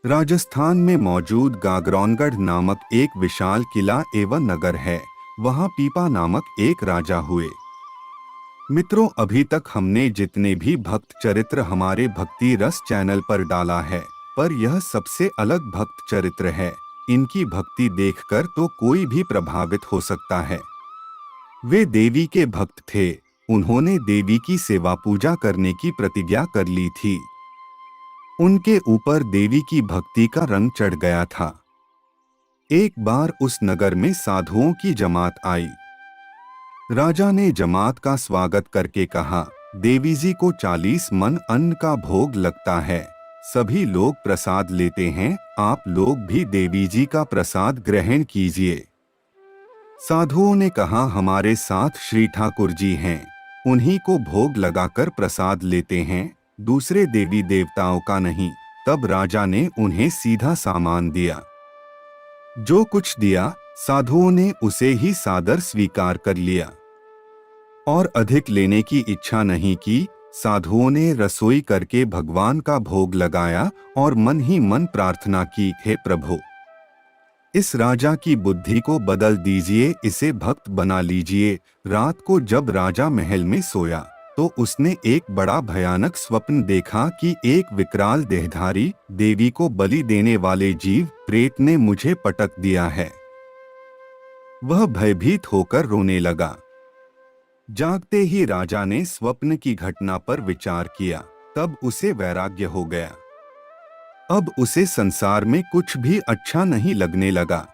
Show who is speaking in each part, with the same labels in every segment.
Speaker 1: राजस्थान में मौजूद गागरौनगढ़ नामक एक विशाल किला एवं नगर है। वहाँ पीपा नामक एक राजा हुए। मित्रों, अभी तक हमने जितने भी भक्त चरित्र हमारे भक्ति रस चैनल पर डाला है, पर यह सबसे अलग भक्त चरित्र है। इनकी भक्ति देखकर तो कोई भी प्रभावित हो सकता है। वे देवी के भक्त थे। उन्होंने देवी की सेवा पूजा करने की प्रतिज्ञा कर ली थी। उनके ऊपर देवी की भक्ति का रंग चढ़ गया था। एक बार उस नगर में साधुओं की जमात आई। राजा ने जमात का स्वागत करके कहा, देवी जी को 40 मन अन्न का भोग लगता है। सभी लोग प्रसाद लेते हैं, आप लोग भी देवी जी का प्रसाद ग्रहण कीजिए। साधुओं ने कहा, हमारे साथ श्री ठाकुर जी हैं, उन्हीं को भोग लगाकर प्रसाद लेते हैं, दूसरे देवी देवताओं का नहीं। तब राजा ने उन्हें सीधा सामान दिया। जो कुछ दिया साधुओं ने उसे ही सादर स्वीकार कर लिया और अधिक लेने की इच्छा नहीं की। साधुओं ने रसोई करके भगवान का भोग लगाया और मन ही मन प्रार्थना की, हे प्रभु, इस राजा की बुद्धि को बदल दीजिए, इसे भक्त बना लीजिए। रात को जब राजा महल में सोया तो उसने एक बड़ा भयानक स्वप्न देखा कि एक विकराल देहधारी देवी को बलि देने वाले जीव प्रेत ने मुझे पटक दिया है। वह भयभीत होकर रोने लगा। जागते ही राजा ने स्वप्न की घटना पर विचार किया। तब उसे वैराग्य हो गया। अब उसे संसार में कुछ भी अच्छा नहीं लगने लगा।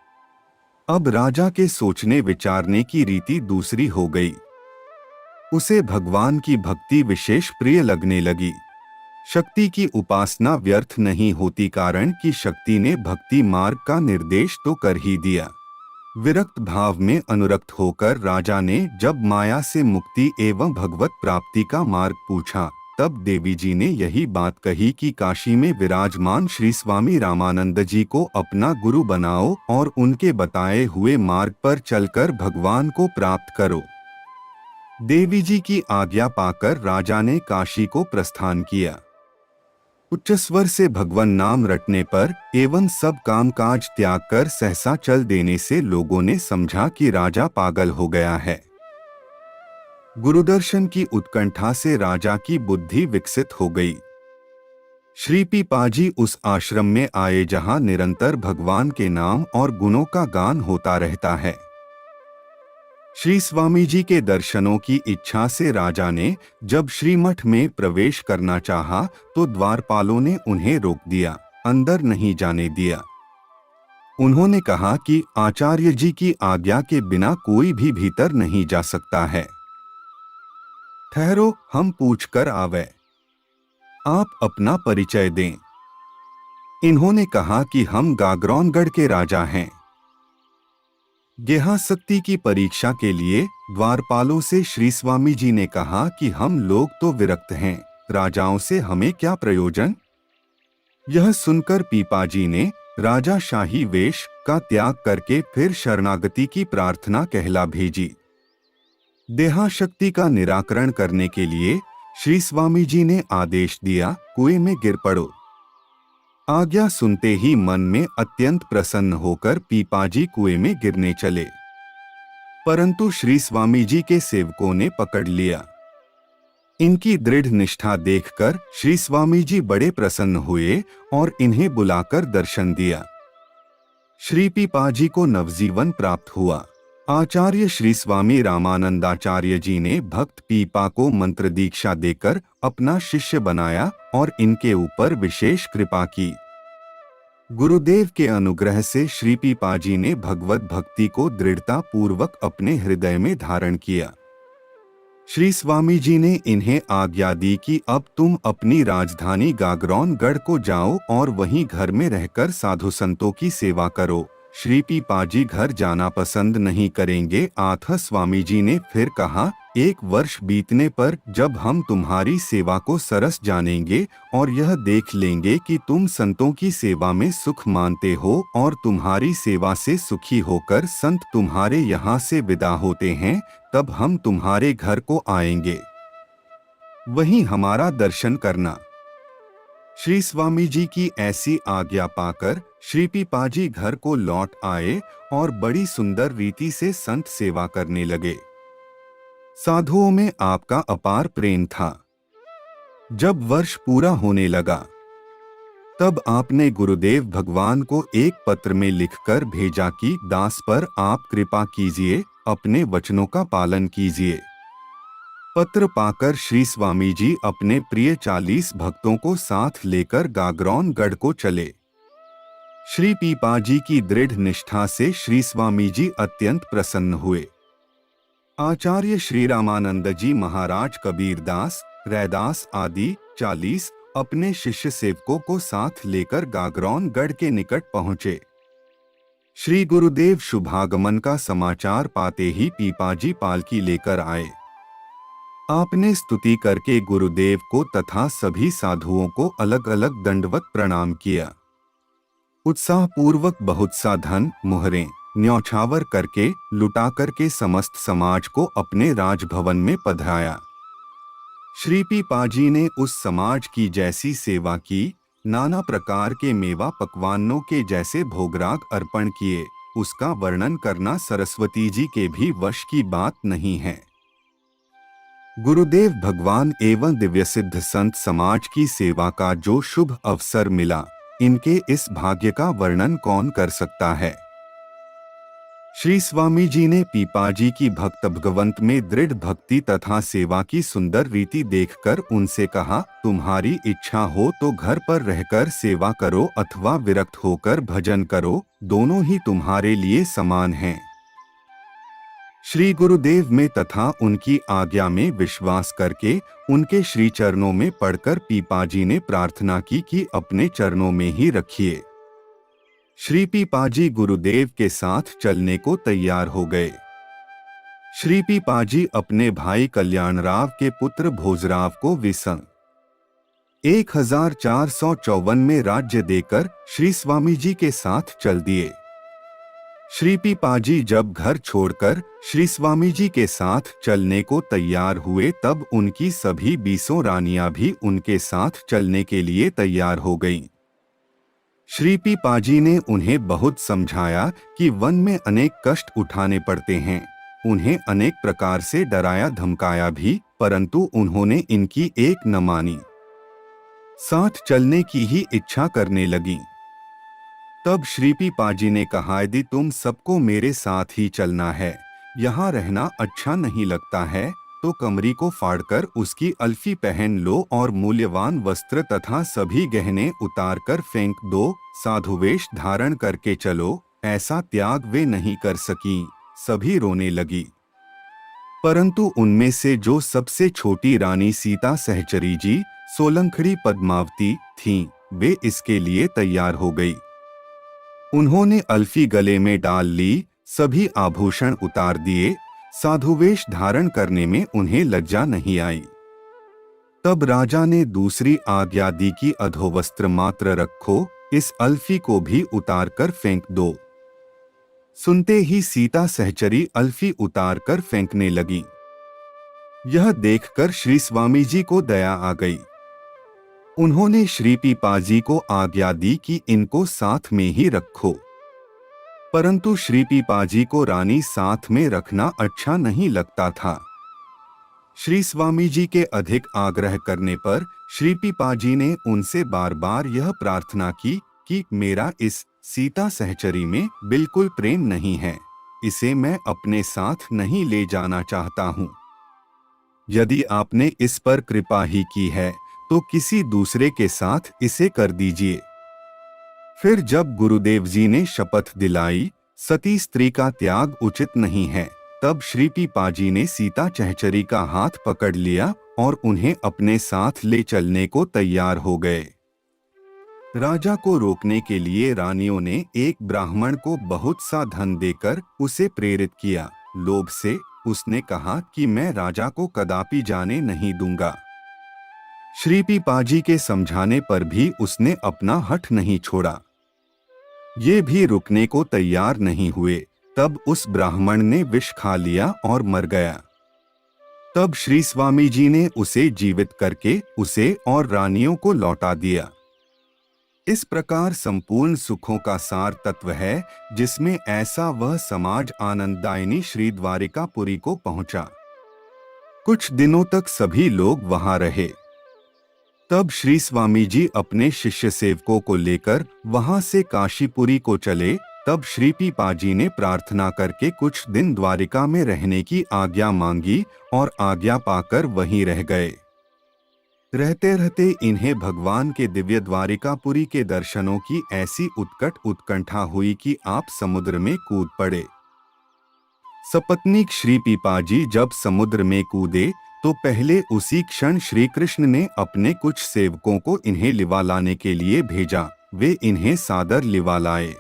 Speaker 1: अब राजा के सोचने विचारने की रीति दूसरी हो गई। उसे भगवान की भक्ति विशेष प्रिय लगने लगी। शक्ति की उपासना व्यर्थ नहीं होती, कारण कि शक्ति ने भक्ति मार्ग का निर्देश तो कर ही दिया। विरक्त भाव में अनुरक्त होकर राजा ने जब माया से मुक्ति एवं भगवत प्राप्ति का मार्ग पूछा, तब देवी जी ने यही बात कही कि काशी में विराजमान श्री स्वामी रामानंद जी को अपना गुरु बनाओ और उनके बताए हुए मार्ग पर चलकर भगवान को प्राप्त करो। देवी जी की आज्ञा पाकर राजा ने काशी को प्रस्थान किया। उच्च स्वर से भगवान नाम रटने पर एवं सब कामकाज त्याग कर सहसा चल देने से लोगों ने समझा कि राजा पागल हो गया है। गुरुदर्शन की उत्कंठा से राजा की बुद्धि विकसित हो गई। श्री पीपाजी उस आश्रम में आए जहां निरंतर भगवान के नाम और गुणों का गान होता रहता है। श्री स्वामी जी के दर्शनों की इच्छा से राजा ने जब श्रीमठ में प्रवेश करना चाहा तो द्वारपालों ने उन्हें रोक दिया, अंदर नहीं जाने दिया। उन्होंने कहा कि आचार्य जी की आज्ञा के बिना कोई भी भीतर नहीं जा सकता है। ठहरो, हम पूछकर आवे, आप अपना परिचय दें। इन्होंने कहा कि हम गागरौनगढ़ के राजा हैं। गेहाशक्ति की परीक्षा के लिए द्वारपालों से श्री स्वामी जी ने कहा कि हम लोग तो विरक्त हैं, राजाओं से हमें क्या प्रयोजन। यह सुनकर पीपाजी ने राजा शाही वेश का त्याग करके फिर शरणागति की प्रार्थना कहला भेजी। देहाशक्ति का निराकरण करने के लिए श्री स्वामी जी ने आदेश दिया, कुएं में गिर पड़ो। आज्ञा सुनते ही मन में अत्यंत प्रसन्न होकर पीपाजी कुएं में गिरने चले, परंतु श्री स्वामी जी के सेवकों ने पकड़ लिया। इनकी दृढ़ निष्ठा देखकर श्री स्वामी जी बड़े प्रसन्न हुए और इन्हें बुलाकर दर्शन दिया। श्री पीपाजी को नवजीवन प्राप्त हुआ। आचार्य श्री स्वामी रामानंदाचार्य जी ने भक्त पीपा को मंत्र दीक्षा देकर अपना शिष्य बनाया और इनके ऊपर विशेष कृपा की। गुरुदेव के अनुग्रह से श्री पीपाजी ने भगवत भक्ति को दृढ़ता पूर्वक अपने हृदय में धारण किया। श्री स्वामी जी ने इन्हें आज्ञा दी कि अब तुम अपनी राजधानी गागरौनगढ़ को जाओ और वहीं घर में रहकर साधु संतों की सेवा करो। श्री पीपाजी घर जाना पसंद नहीं करेंगे। आथा स्वामी जी ने फिर कहा, 1 वर्ष बीतने पर जब हम तुम्हारी सेवा को सरस जानेंगे और यह देख लेंगे कि तुम संतों की सेवा में सुख मानते हो और तुम्हारी सेवा से सुखी होकर संत तुम्हारे यहाँ से विदा होते हैं, तब हम तुम्हारे घर को आएंगे, वहीं हमारा दर्शन करना। श्री स्वामी जी की ऐसी आज्ञा पाकर श्री पीपाजी घर को लौट आए और बड़ी सुंदर रीति से संत सेवा करने लगे। साधुओं में आपका अपार प्रेम था। जब वर्ष पूरा होने लगा तब आपने गुरुदेव भगवान को एक पत्र में लिखकर भेजा कि दास पर आप कृपा कीजिए, अपने वचनों का पालन कीजिए। पत्र पाकर श्री स्वामी जी अपने प्रिय 40 भक्तों को साथ लेकर गागरौन गढ़ को चले। श्री पीपाजी की दृढ़ निष्ठा से श्री स्वामी जी अत्यंत प्रसन्न हुए। आचार्य श्री रामानंद जी महाराज, कबीरदास, रैदास आदि 40 अपने शिष्य सेवकों को साथ लेकर गागरौन गढ़ के निकट पहुंचे। श्री गुरुदेव शुभागमन का समाचार पाते ही पीपाजी पालकी लेकर आए। आपने स्तुति करके गुरुदेव को तथा सभी साधुओं को अलग अलग दंडवत प्रणाम किया। उत्साह पूर्वक बहुत सा धन, मुहरें न्यौछावर करके लुटा करके समस्त समाज को अपने राजभवन में पधराया। श्री पीपाजी ने उस समाज की जैसी सेवा की, नाना प्रकार के मेवा पकवानों के जैसे भोगराग अर्पण किए, उसका वर्णन करना सरस्वती जी के भी वश की बात नहीं है। गुरुदेव भगवान एवं दिव्य सिद्ध संत समाज की सेवा का जो शुभ अवसर मिला, इनके इस भाग्य का वर्णन कौन कर सकता है। श्री स्वामी जी ने पीपाजी की भक्त भगवंत में दृढ़ भक्ति तथा सेवा की सुंदर रीति देखकर उनसे कहा, तुम्हारी इच्छा हो तो घर पर रहकर सेवा करो अथवा विरक्त होकर भजन करो, दोनों ही तुम्हारे लिए समान हैं। श्री गुरुदेव में तथा उनकी आज्ञा में विश्वास करके उनके श्री चरणों में पड़कर पीपाजी ने प्रार्थना की कि अपने चरणों में ही रखिए। श्री पीपाजी गुरुदेव के साथ चलने को तैयार हो गए। श्री पीपाजी अपने भाई कल्याणराव के पुत्र भोजराव को विसन 1454 में राज्य देकर श्री स्वामी जी के साथ चल दिए। श्री पीपाजी जब घर छोड़कर श्री स्वामी जी के साथ चलने को तैयार हुए तब उनकी सभी 20 रानियां भी उनके साथ चलने के लिए तैयार हो गईं। श्री पीपाजी ने उन्हें बहुत समझाया कि वन में अनेक कष्ट उठाने पड़ते हैं, उन्हें अनेक प्रकार से डराया धमकाया भी, परंतु उन्होंने इनकी एक न मानी, साथ चलने की ही इच्छा करने लगी। तब श्री पीपाजी ने कहा, यदि तुम सबको मेरे साथ ही चलना है, यहाँ रहना अच्छा नहीं लगता है, तो कमरी को फाड़कर उसकी अल्फी पहन लो और मूल्यवान वस्त्र तथा सभी गहने उतार कर फेंक दो, साधुवेश धारण करके चलो। ऐसा त्याग वे नहीं कर सकी, सभी रोने लगी। परंतु उनमें से जो सबसे छोटी रानी सीता सहचरी जी, सोलंखड़ी पद्मावती थीं, वे इसके लिए तैयार हो गई। उन्होंने अल्फी गले में डाल ली, सभी आभूषण उतार दिए, साधुवेश धारण करने में उन्हें लज्जा नहीं आई। तब राजा ने दूसरी आज्ञा दी कि अधोवस्त्र मात्र रखो, इस अल्फी को भी उतार कर फेंक दो। सुनते ही सीता सहचरी अल्फी उतार कर फेंकने लगी। यह देखकर श्री स्वामी जी को दया आ गई। उन्होंने श्री पीपाजी को आज्ञा दी कि इनको साथ में ही रखो, परंतु श्री पीपाजी को रानी साथ में रखना अच्छा नहीं लगता था। श्री स्वामी जी के अधिक आग्रह करने पर श्री पीपाजी ने उनसे बार बार यह प्रार्थना की कि मेरा इस सीता सहचरी में बिल्कुल प्रेम नहीं है, इसे मैं अपने साथ नहीं ले जाना चाहता हूँ। यदि आपने इस पर कृपा ही की है तो किसी दूसरे के साथ इसे कर दीजिए। फिर जब गुरुदेव जी ने शपथ दिलाई सती स्त्री का त्याग उचित नहीं है, तब श्री पीपाजी ने सीता सहचरी का हाथ पकड़ लिया और उन्हें अपने साथ ले चलने को तैयार हो गए। राजा को रोकने के लिए रानियों ने एक ब्राह्मण को बहुत सा धन देकर उसे प्रेरित किया। लोभ से उसने कहा कि मैं राजा को कदापि जाने नहीं दूंगा। श्री पीपाजी के समझाने पर भी उसने अपना हठ नहीं छोड़ा। ये भी रुकने को तैयार नहीं हुए। तब उस ब्राह्मण ने विष खा लिया और मर गया। तब श्री स्वामी जी ने उसे जीवित करके उसे और रानियों को लौटा दिया। इस प्रकार संपूर्ण सुखों का सार तत्व है, जिसमें ऐसा वह समाज आनंददायिनी श्री द्वारिकापुरी को पहुंचा। कुछ दिनों तक सभी लोग वहां रहे। तब श्री स्वामी जी अपने शिष्य सेवकों को लेकर वहां से काशीपुरी को चले। तब श्री पीपा जी ने प्रार्थना करके कुछ दिन द्वारिका में रहने की आज्ञा मांगी और आज्ञा पाकर वहीं रह गए। रहते रहते इन्हें भगवान के दिव्य द्वारिकापुरी के दर्शनों की ऐसी उत्कंठा हुई कि आप समुद्र में कूद पड़े। सपत्नीक श्री पीपा जी जब समुद्र में कूदे तो पहले उसी क्षण श्री कृष्ण ने अपने कुछ सेवकों को इन्हें लिवा लाने के लिए भेजा। वे इन्हें सादर लिवा लाए।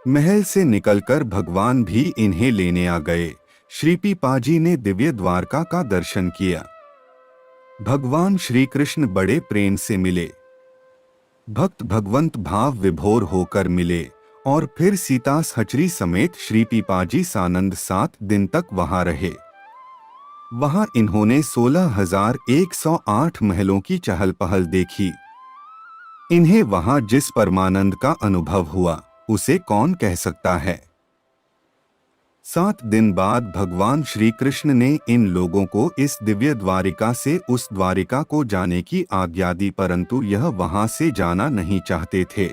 Speaker 1: महल से निकलकर भगवान भी इन्हें लेने आ गए। श्री पीपा जी ने दिव्य द्वारका का दर्शन किया। भगवान श्री कृष्ण बड़े प्रेम से मिले। भक्त भगवंत भाव विभोर होकर मिले और फिर सीता सहचरी समेत श्री पीपा जी सानंद 7 दिन तक वहां रहे। वहां इन्होंने 16,108 महलों की चहल पहल देखी। इन्हें वहां जिस परमानंद का अनुभव हुआ उसे कौन कह सकता है। 7 दिन बाद भगवान श्री कृष्ण ने इन लोगों को इस दिव्य द्वारिका से उस द्वारिका को जाने की आज्ञा दी, परंतु यह वहां से जाना नहीं चाहते थे।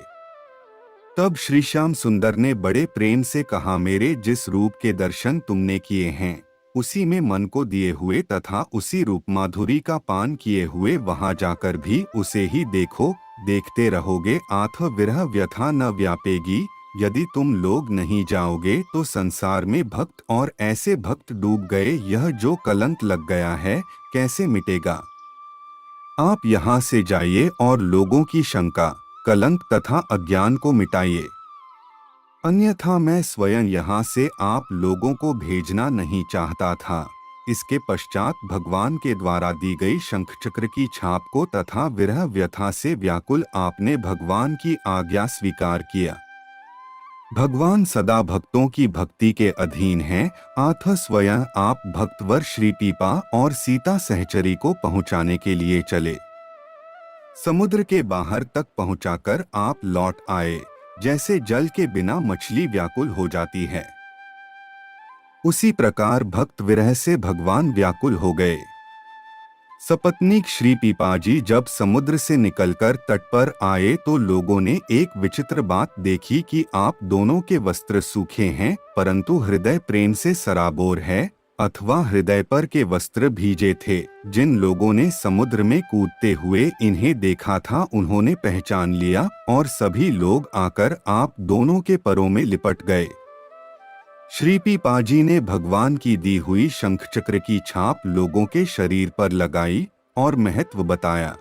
Speaker 1: तब श्री श्याम सुंदर ने बड़े प्रेम से कहा, मेरे जिस रूप के दर्शन तुमने किए हैं उसी में मन को दिए हुए तथा उसी रूप माधुरी का पान किए हुए वहां जाकर भी उसे ही देखो, देखते रहोगे, आथ विरह व्यथा न व्यापेगी। यदि तुम लोग नहीं जाओगे तो संसार में भक्त और ऐसे भक्त डूब गए, यह जो कलंक लग गया है कैसे मिटेगा। आप यहाँ से जाइए और लोगों की शंका, कलंक तथा अज्ञान को मिटाइए, अन्यथा मैं स्वयं यहाँ से आप लोगों को भेजना नहीं चाहता था। इसके पश्चात भगवान के द्वारा दी गई शंख चक्र की छाप को तथा विरह व्यथा से व्याकुल आपने भगवान की आज्ञा स्वीकार किया। भगवान सदा भक्तों की भक्ति के अधीन हैं, आथ स्वयं आप भक्तवर श्री पीपा और सीता सहचरी को पहुंचाने के लिए चले। समुद्र के बाहर तक पहुंचाकर आप लौट आए। जैसे जल के बिना मछली व्याकुल हो जाती है, उसी प्रकार भक्त विरह से भगवान व्याकुल हो गए। सपत्नीक श्री पीपा जी जब समुद्र से निकलकर तट पर आए तो लोगों ने एक विचित्र बात देखी कि आप दोनों के वस्त्र सूखे हैं, परंतु हृदय प्रेम से सराबोर है, अथवा हृदय पर के वस्त्र भीजे थे। जिन लोगों ने समुद्र में कूदते हुए इन्हें देखा था उन्होंने पहचान लिया और सभी लोग आकर आप दोनों के पैरों में लिपट गए। श्री पीपा जी ने भगवान की दी हुई शंख चक्र की छाप लोगों के शरीर पर लगाई और महत्व बताया।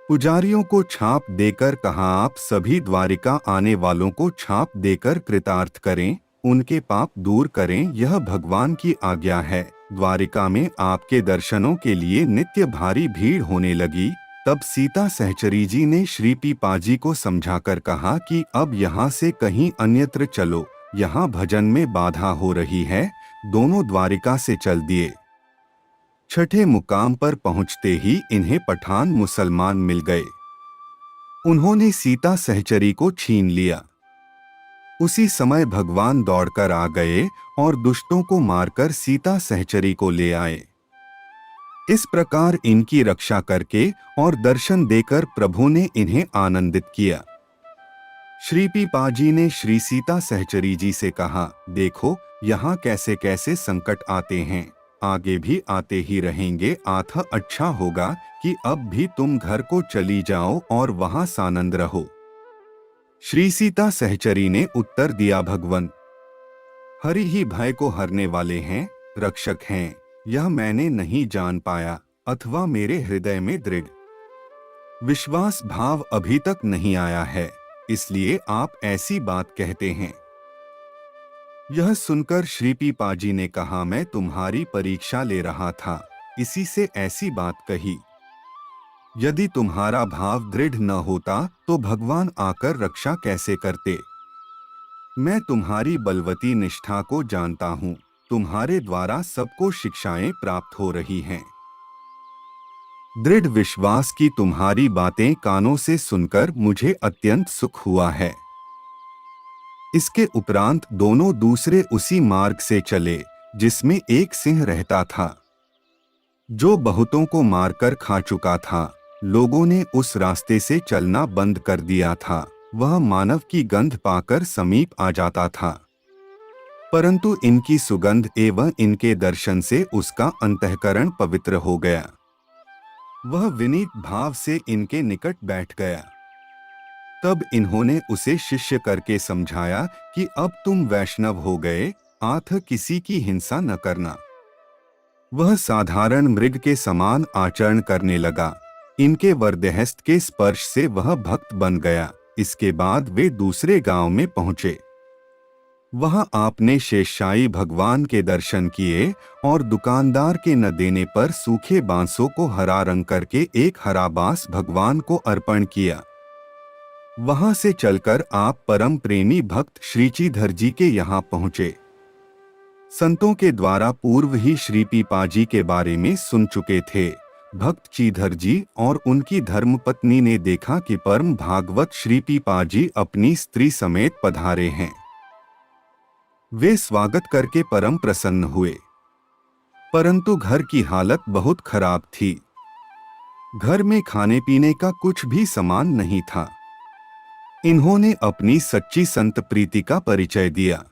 Speaker 1: पुजारियों को छाप देकर कहा, आप सभी द्वारिका आने वालों को छाप देकर कृतार्थ करें, उनके पाप दूर करें, यह भगवान की आज्ञा है। द्वारिका में आपके दर्शनों के लिए नित्य भारी भीड़ होने लगी। तब सीता सहचरी जी ने श्री पीपा जी को समझाकर कहा कि अब यहाँ से कहीं अन्यत्र चलो, यहाँ भजन में बाधा हो रही है। दोनों द्वारिका से चल दिए। छठे मुकाम पर पहुँचते ही इन्हें पठान मुसलमान मिल गए। उन्होंने सीता सहचरी को छीन लिया। उसी समय भगवान दौड़कर आ गए और दुष्टों को मारकर सीता सहचरी को ले आए। इस प्रकार इनकी रक्षा करके और दर्शन देकर प्रभु ने इन्हें आनंदित किया। श्री पीपा जी ने श्री सीता सहचरी जी से कहा, देखो यहाँ कैसे कैसे संकट आते हैं, आगे भी आते ही रहेंगे। आथा अच्छा होगा कि अब भी तुम घर को चली जाओ और वहां सानंद रहो। श्री सीता सहचरी ने उत्तर दिया, भगवन हरि ही भय को हरने वाले हैं, रक्षक हैं, यह मैंने नहीं जान पाया, अथवा मेरे हृदय में दृढ़ विश्वास भाव अभी तक नहीं आया है, इसलिए आप ऐसी बात कहते हैं। यह सुनकर श्री पीपा जी ने कहा, मैं तुम्हारी परीक्षा ले रहा था, इसी से ऐसी बात कही। यदि तुम्हारा भाव दृढ़ न होता तो भगवान आकर रक्षा कैसे करते। मैं तुम्हारी बलवती निष्ठा को जानता हूँ, तुम्हारे द्वारा सबको शिक्षाएं प्राप्त हो रही हैं। दृढ़ विश्वास की तुम्हारी बातें कानों से सुनकर मुझे अत्यंत सुख हुआ है। इसके उपरांत दोनों दूसरे उसी मार्ग से चले जिसमें एक सिंह रहता था, जो बहुतों को मारकर खा चुका था। लोगों ने उस रास्ते से चलना बंद कर दिया था। वह मानव की गंध पाकर समीप आ जाता था, परंतु इनकी सुगंध एवं इनके दर्शन से उसका अंतःकरण पवित्र हो गया। वह विनीत भाव से इनके निकट बैठ गया। तब इन्होंने उसे शिष्य करके समझाया कि अब तुम वैष्णव हो गए, आथ किसी की हिंसा न करना। वह साधारण मृग के समान आचरण करने लगा। इनके वरदेहस्त के स्पर्श से वह भक्त बन गया। इसके बाद वे दूसरे गांव में पहुंचे। वहां आपने शेषशायी भगवान के दर्शन किए और दुकानदार के न देने पर सूखे बांसों को हरा रंग करके एक हरा बांस भगवान को अर्पण किया। वहां से चलकर आप परम प्रेमी भक्त श्रीचीधर जी के यहाँ पहुंचे। संतों के द्वारा पूर्व ही श्री पीपाजी के बारे में सुन चुके थे। भक्त चीधर जी और उनकी धर्मपत्नी ने देखा कि परम भागवत श्री पीपाजी अपनी स्त्री समेत पधारे हैं। वे स्वागत करके परम प्रसन्न हुए, परंतु घर की हालत बहुत खराब थी। घर में खाने पीने का कुछ भी सामान नहीं था। इन्होंने अपनी सच्ची संत प्रीति का परिचय दिया।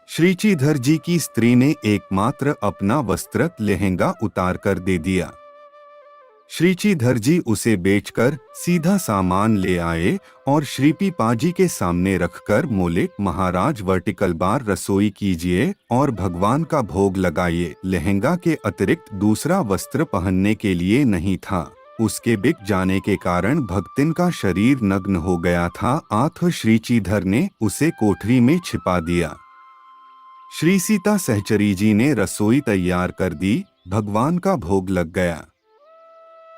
Speaker 1: श्रीचीधर जी की स्त्री ने एकमात्र अपना वस्त्र लहंगा उतार कर दे दिया। श्रीचीधर जी उसे बेचकर सीधा सामान ले आए और श्री पीपाजी के सामने रखकर बोले, महाराज वर्टिकल बार रसोई कीजिए और भगवान का भोग लगाइए। लहंगा के अतिरिक्त दूसरा वस्त्र पहनने के लिए नहीं था। उसके बिक जाने के कारण भक्तिन का शरीर नग्न हो गया था। आथ श्रीचीधर ने उसे कोठरी में छिपा दिया। श्री सीता सहचरी जी ने रसोई तैयार कर दी। भगवान का भोग लग गया।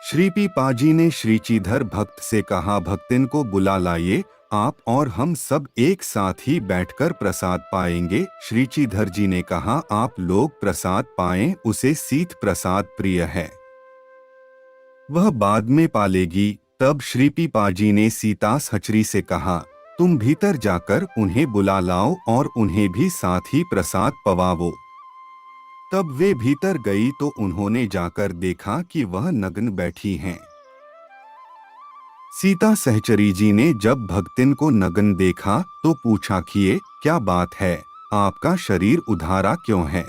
Speaker 1: श्री पीपाजी ने श्रीचीधर भक्त से कहा, भक्तिन को बुला लाइए, आप और हम सब एक साथ ही बैठकर प्रसाद पाएंगे। श्रीचीधर जी ने कहा, आप लोग प्रसाद पाएं, उसे सीत प्रसाद प्रिय है, वह बाद में पालेगी। तब श्री पीपाजी ने सीता सहचरी से कहा, तुम भीतर जाकर उन्हें बुला लाओ और उन्हें भी साथ ही प्रसाद पवाओ। तब वे भीतर गई तो उन्होंने जाकर देखा कि वह नग्न बैठी हैं। सीता सहचरी जी ने जब भक्तिन को नग्न देखा तो पूछा कि ये क्या बात है, आपका शरीर उधारा क्यों है?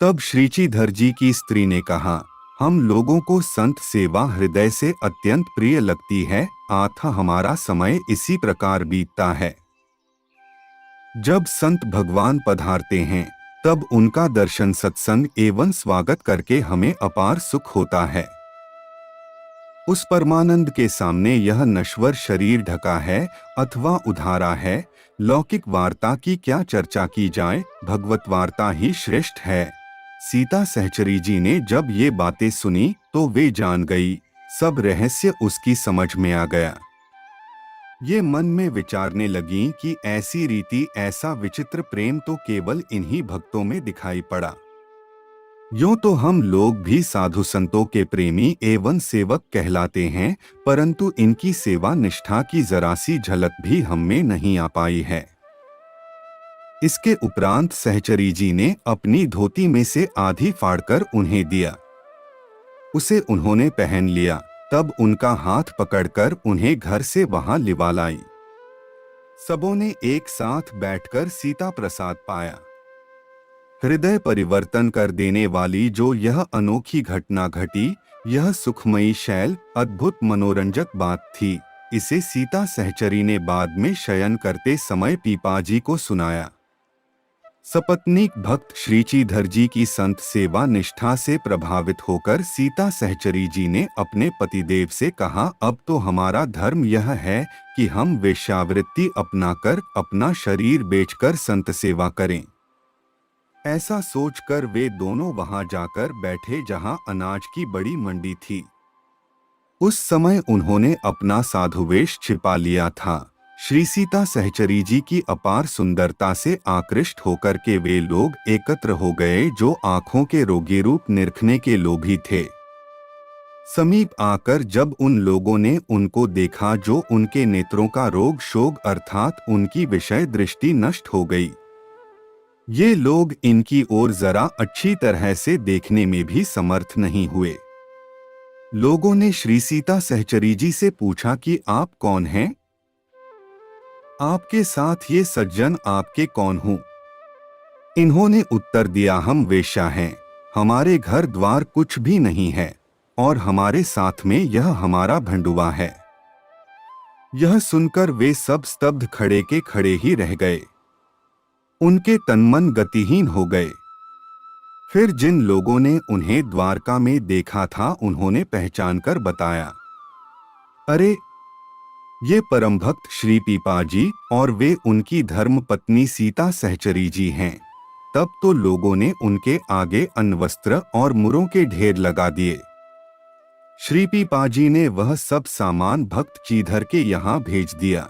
Speaker 1: तब श्रीचीधर जी की स्त्री ने कहा, हम लोगों को संत सेवा हृदय से अत्यंत प्रिय लगती है, आथा हमारा समय इसी प्रकार बीतता है। जब संत भगवान पधारते हैं तब उनका दर्शन सत्संग एवं स्वागत करके हमें अपार सुख होता है। उस परमानंद के सामने यह नश्वर शरीर ढका है अथवा उधारा है। लौकिक वार्ता की क्या चर्चा की जाए, भगवत वार्ता ही श्रेष्ठ है। सीता सहचरी जी ने जब ये बातें सुनी तो वे जान गई, सब रहस्य उसकी समझ में आ गया। ये मन में विचारने लगीं कि ऐसी रीति, ऐसा विचित्र प्रेम तो केवल इन्हीं भक्तों में दिखाई पड़ा। यूं तो हम लोग भी साधु संतों के प्रेमी एवं सेवक कहलाते हैं, परंतु इनकी सेवा निष्ठा की जरा सी झलक भी हम में नहीं आ पाई है। इसके उपरांत सहचरी जी ने अपनी धोती में से आधी फाड़कर उन्हें दिया। उसे उन्होंने पहन लिया। तब उनका हाथ पकड़कर उन्हें घर से वहां लिवा लाई। सबों ने एक साथ बैठकर सीता प्रसाद पाया। हृदय परिवर्तन कर देने वाली जो यह अनोखी घटना घटी, यह सुखमयी शैल अद्भुत मनोरंजक बात थी। इसे सीता सहचरी ने बाद में शयन करते समय पीपाजी को सुनाया। सपत्नीक भक्त श्रीचीधर जी की संत सेवा निष्ठा से प्रभावित होकर सीता सहचरी जी ने अपने पतिदेव से कहा, अब तो हमारा धर्म यह है कि हम वेश्यावृत्ति अपनाकर अपना शरीर बेचकर संत सेवा करें। ऐसा सोचकर वे दोनों वहां जाकर बैठे जहां अनाज की बड़ी मंडी थी। उस समय उन्होंने अपना साधुवेश छिपा लिया था। श्री सीता सहचरी जी की अपार सुंदरता से आकृष्ट होकर के वे लोग एकत्र हो गए जो आंखों के रोगी रूप निरखने के लोभी थे। समीप आकर जब उन लोगों ने उनको देखा जो उनके नेत्रों का रोग शोग अर्थात उनकी विषय दृष्टि नष्ट हो गई। ये लोग इनकी ओर जरा अच्छी तरह से देखने में भी समर्थ नहीं हुए। लोगों ने श्री सीता सहचरी जी से पूछा कि आप कौन हैं? आपके साथ ये सज्जन आपके कौन हूं? इन्होंने उत्तर दिया, हम वेश्या हैं, हमारे घर द्वार कुछ भी नहीं है और हमारे साथ में यह हमारा भंडुआ है। यह सुनकर वे सब स्तब्ध खड़े के खड़े ही रह गए। उनके तनमन गतिहीन हो गए। फिर जिन लोगों ने उन्हें द्वारका में देखा था उन्होंने पहचान कर बताया, अरे ये परम भक्त श्री पीपा जी और वे उनकी धर्म पत्नी सीता सहचरी जी हैं। तब तो लोगों ने उनके आगे अन्नवस्त्र और मुरों के ढेर लगा दिए। श्री पीपा जी ने वह सब सामान भक्त चीधर के यहाँ भेज दिया।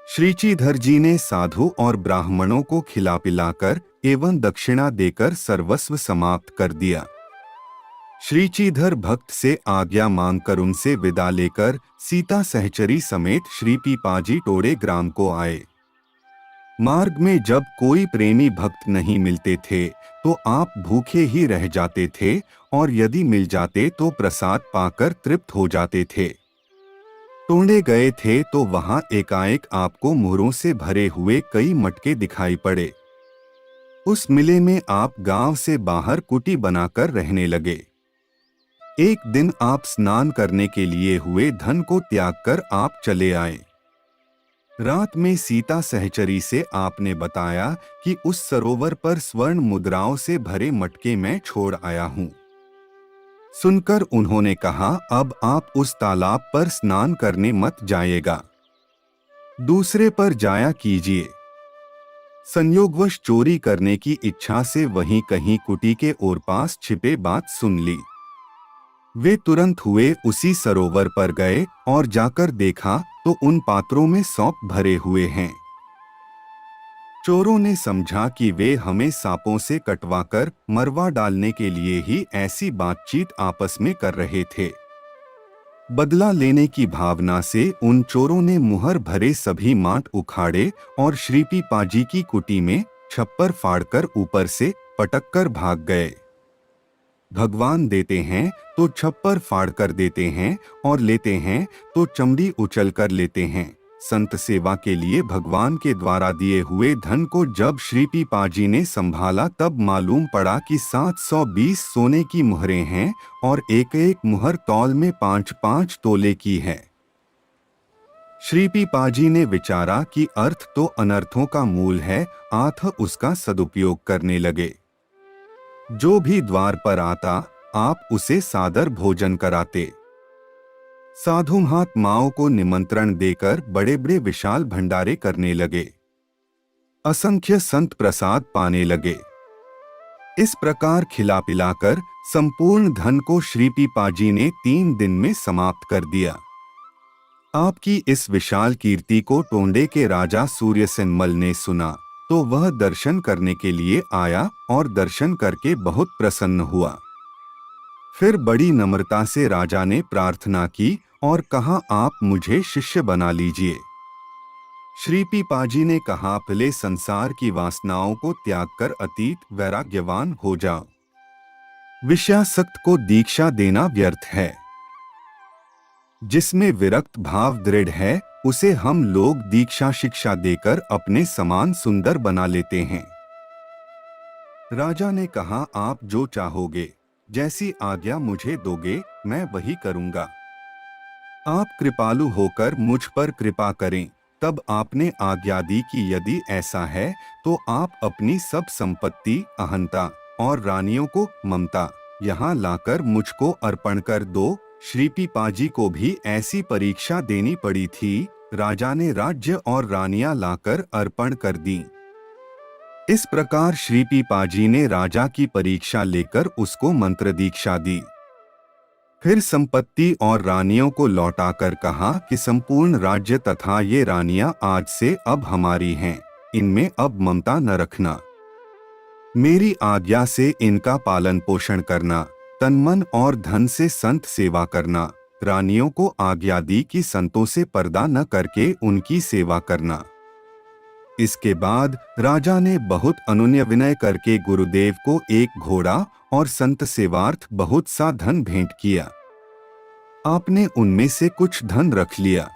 Speaker 1: श्री चीधर जी ने साधु और ब्राह्मणों को खिला पिलाकर एवं दक्षिणा देकर सर्वस्व समाप्त कर दिया। श्री चीधर भक्त से आज्ञा मांगकर उनसे विदा लेकर सीता सहचरी समेत श्री पीपाजी टोड़े ग्राम को आए। मार्ग में जब कोई प्रेमी भक्त नहीं मिलते थे तो आप भूखे ही रह जाते थे और यदि मिल जाते तो प्रसाद पाकर तृप्त हो जाते थे। टोंडे गए थे तो वहां एकाएक आपको मोहरों से भरे हुए कई मटके दिखाई पड़े। उस मिले में आप गांव से बाहर कुटी बनाकर रहने लगे। एक दिन आप स्नान करने के लिए हुए धन को त्याग कर आप चले आए। रात में सीता सहचरी से आपने बताया कि उस सरोवर पर स्वर्ण मुद्राओं से भरे मटके मैं छोड़ आया हूं। सुनकर उन्होंने कहा, अब आप उस तालाब पर स्नान करने मत जाइएगा, दूसरे पर जाया कीजिए। संयोगवश चोरी करने की इच्छा से वहीं कहीं कुटी के ओर पास छिपे बात सुन ली। वे तुरंत हुए उसी सरोवर पर गए और जाकर देखा तो उन पात्रों में सौंप भरे हुए हैं। चोरों ने समझा कि वे हमें सांपों से कटवाकर मरवा डालने के लिए ही ऐसी बातचीत आपस में कर रहे थे। बदला लेने की भावना से उन चोरों ने मुहर भरे सभी माट उखाड़े और श्री पीपाजी की कुटी में छप्पर फाड़कर ऊपर से पटक कर भाग गए। भगवान देते हैं तो छप्पर फाड़ कर देते हैं और लेते हैं तो चमड़ी उछल कर लेते हैं। संत सेवा के लिए भगवान के द्वारा दिए हुए धन को जब श्री पीपाजी ने संभाला तब मालूम पड़ा कि 720 सोने की मुहरें हैं और एक एक मुहर तौल में 5-5 तोले की है। श्री पीपाजी ने विचारा कि अर्थ तो अनर्थों का मूल है, आथ उसका सदुपयोग करने लगे। जो भी द्वार पर आता आप उसे सादर भोजन कराते। साधु महात्माओं को निमंत्रण देकर बड़े बड़े विशाल भंडारे करने लगे। असंख्य संत प्रसाद पाने लगे। इस प्रकार खिला पिलाकर संपूर्ण धन को श्री पीपाजी ने 3 दिन में समाप्त कर दिया। आपकी इस विशाल कीर्ति को टोंडे के राजा सूर्यसेनमल ने सुना तो वह दर्शन करने के लिए आया और दर्शन करके बहुत प्रसन्न हुआ। फिर बड़ी नम्रता से राजा ने प्रार्थना की और कहा, आप मुझे शिष्य बना लीजिए। श्री पीपाजी ने कहा, पहले संसार की वासनाओं को त्याग कर अतीत वैराग्यवान हो जाओ। विषयासक्त को दीक्षा देना व्यर्थ है। जिसमें विरक्त भाव दृढ़ है उसे हम लोग दीक्षा शिक्षा देकर अपने समान सुंदर बना लेते हैं। राजा ने कहा, आप जो चाहोगे, जैसी आज्ञा मुझे दोगे मैं वही करूंगा। आप कृपालु होकर मुझ पर कृपा करें। तब आपने आज्ञा दी कि यदि ऐसा है तो आप अपनी सब संपत्ति, अहंता और रानियों को ममता यहाँ लाकर मुझको अर्पण कर दो। श्री पीपाजी को भी ऐसी परीक्षा देनी पड़ी थी। राजा ने राज्य और रानियां लाकर अर्पण कर दी। इस प्रकार श्री पीपाजी ने राजा की परीक्षा लेकर उसको मंत्र दीक्षा दी। फिर संपत्ति और रानियों को लौटाकर कहा कि संपूर्ण राज्य तथा ये रानियां आज से अब हमारी हैं, इनमें अब ममता न रखना। मेरी आज्ञा से इनका पालन पोषण करना तन मन और धन से संत सेवा करना। रानियों को आज्ञा दी कि संतों से पर्दा न करके उनकी सेवा करना। इसके बाद राजा ने बहुत अनुनय विनय करके गुरुदेव को एक घोड़ा और संत सेवार्थ बहुत सा धन भेंट किया। आपने उनमें से कुछ धन रख लिया,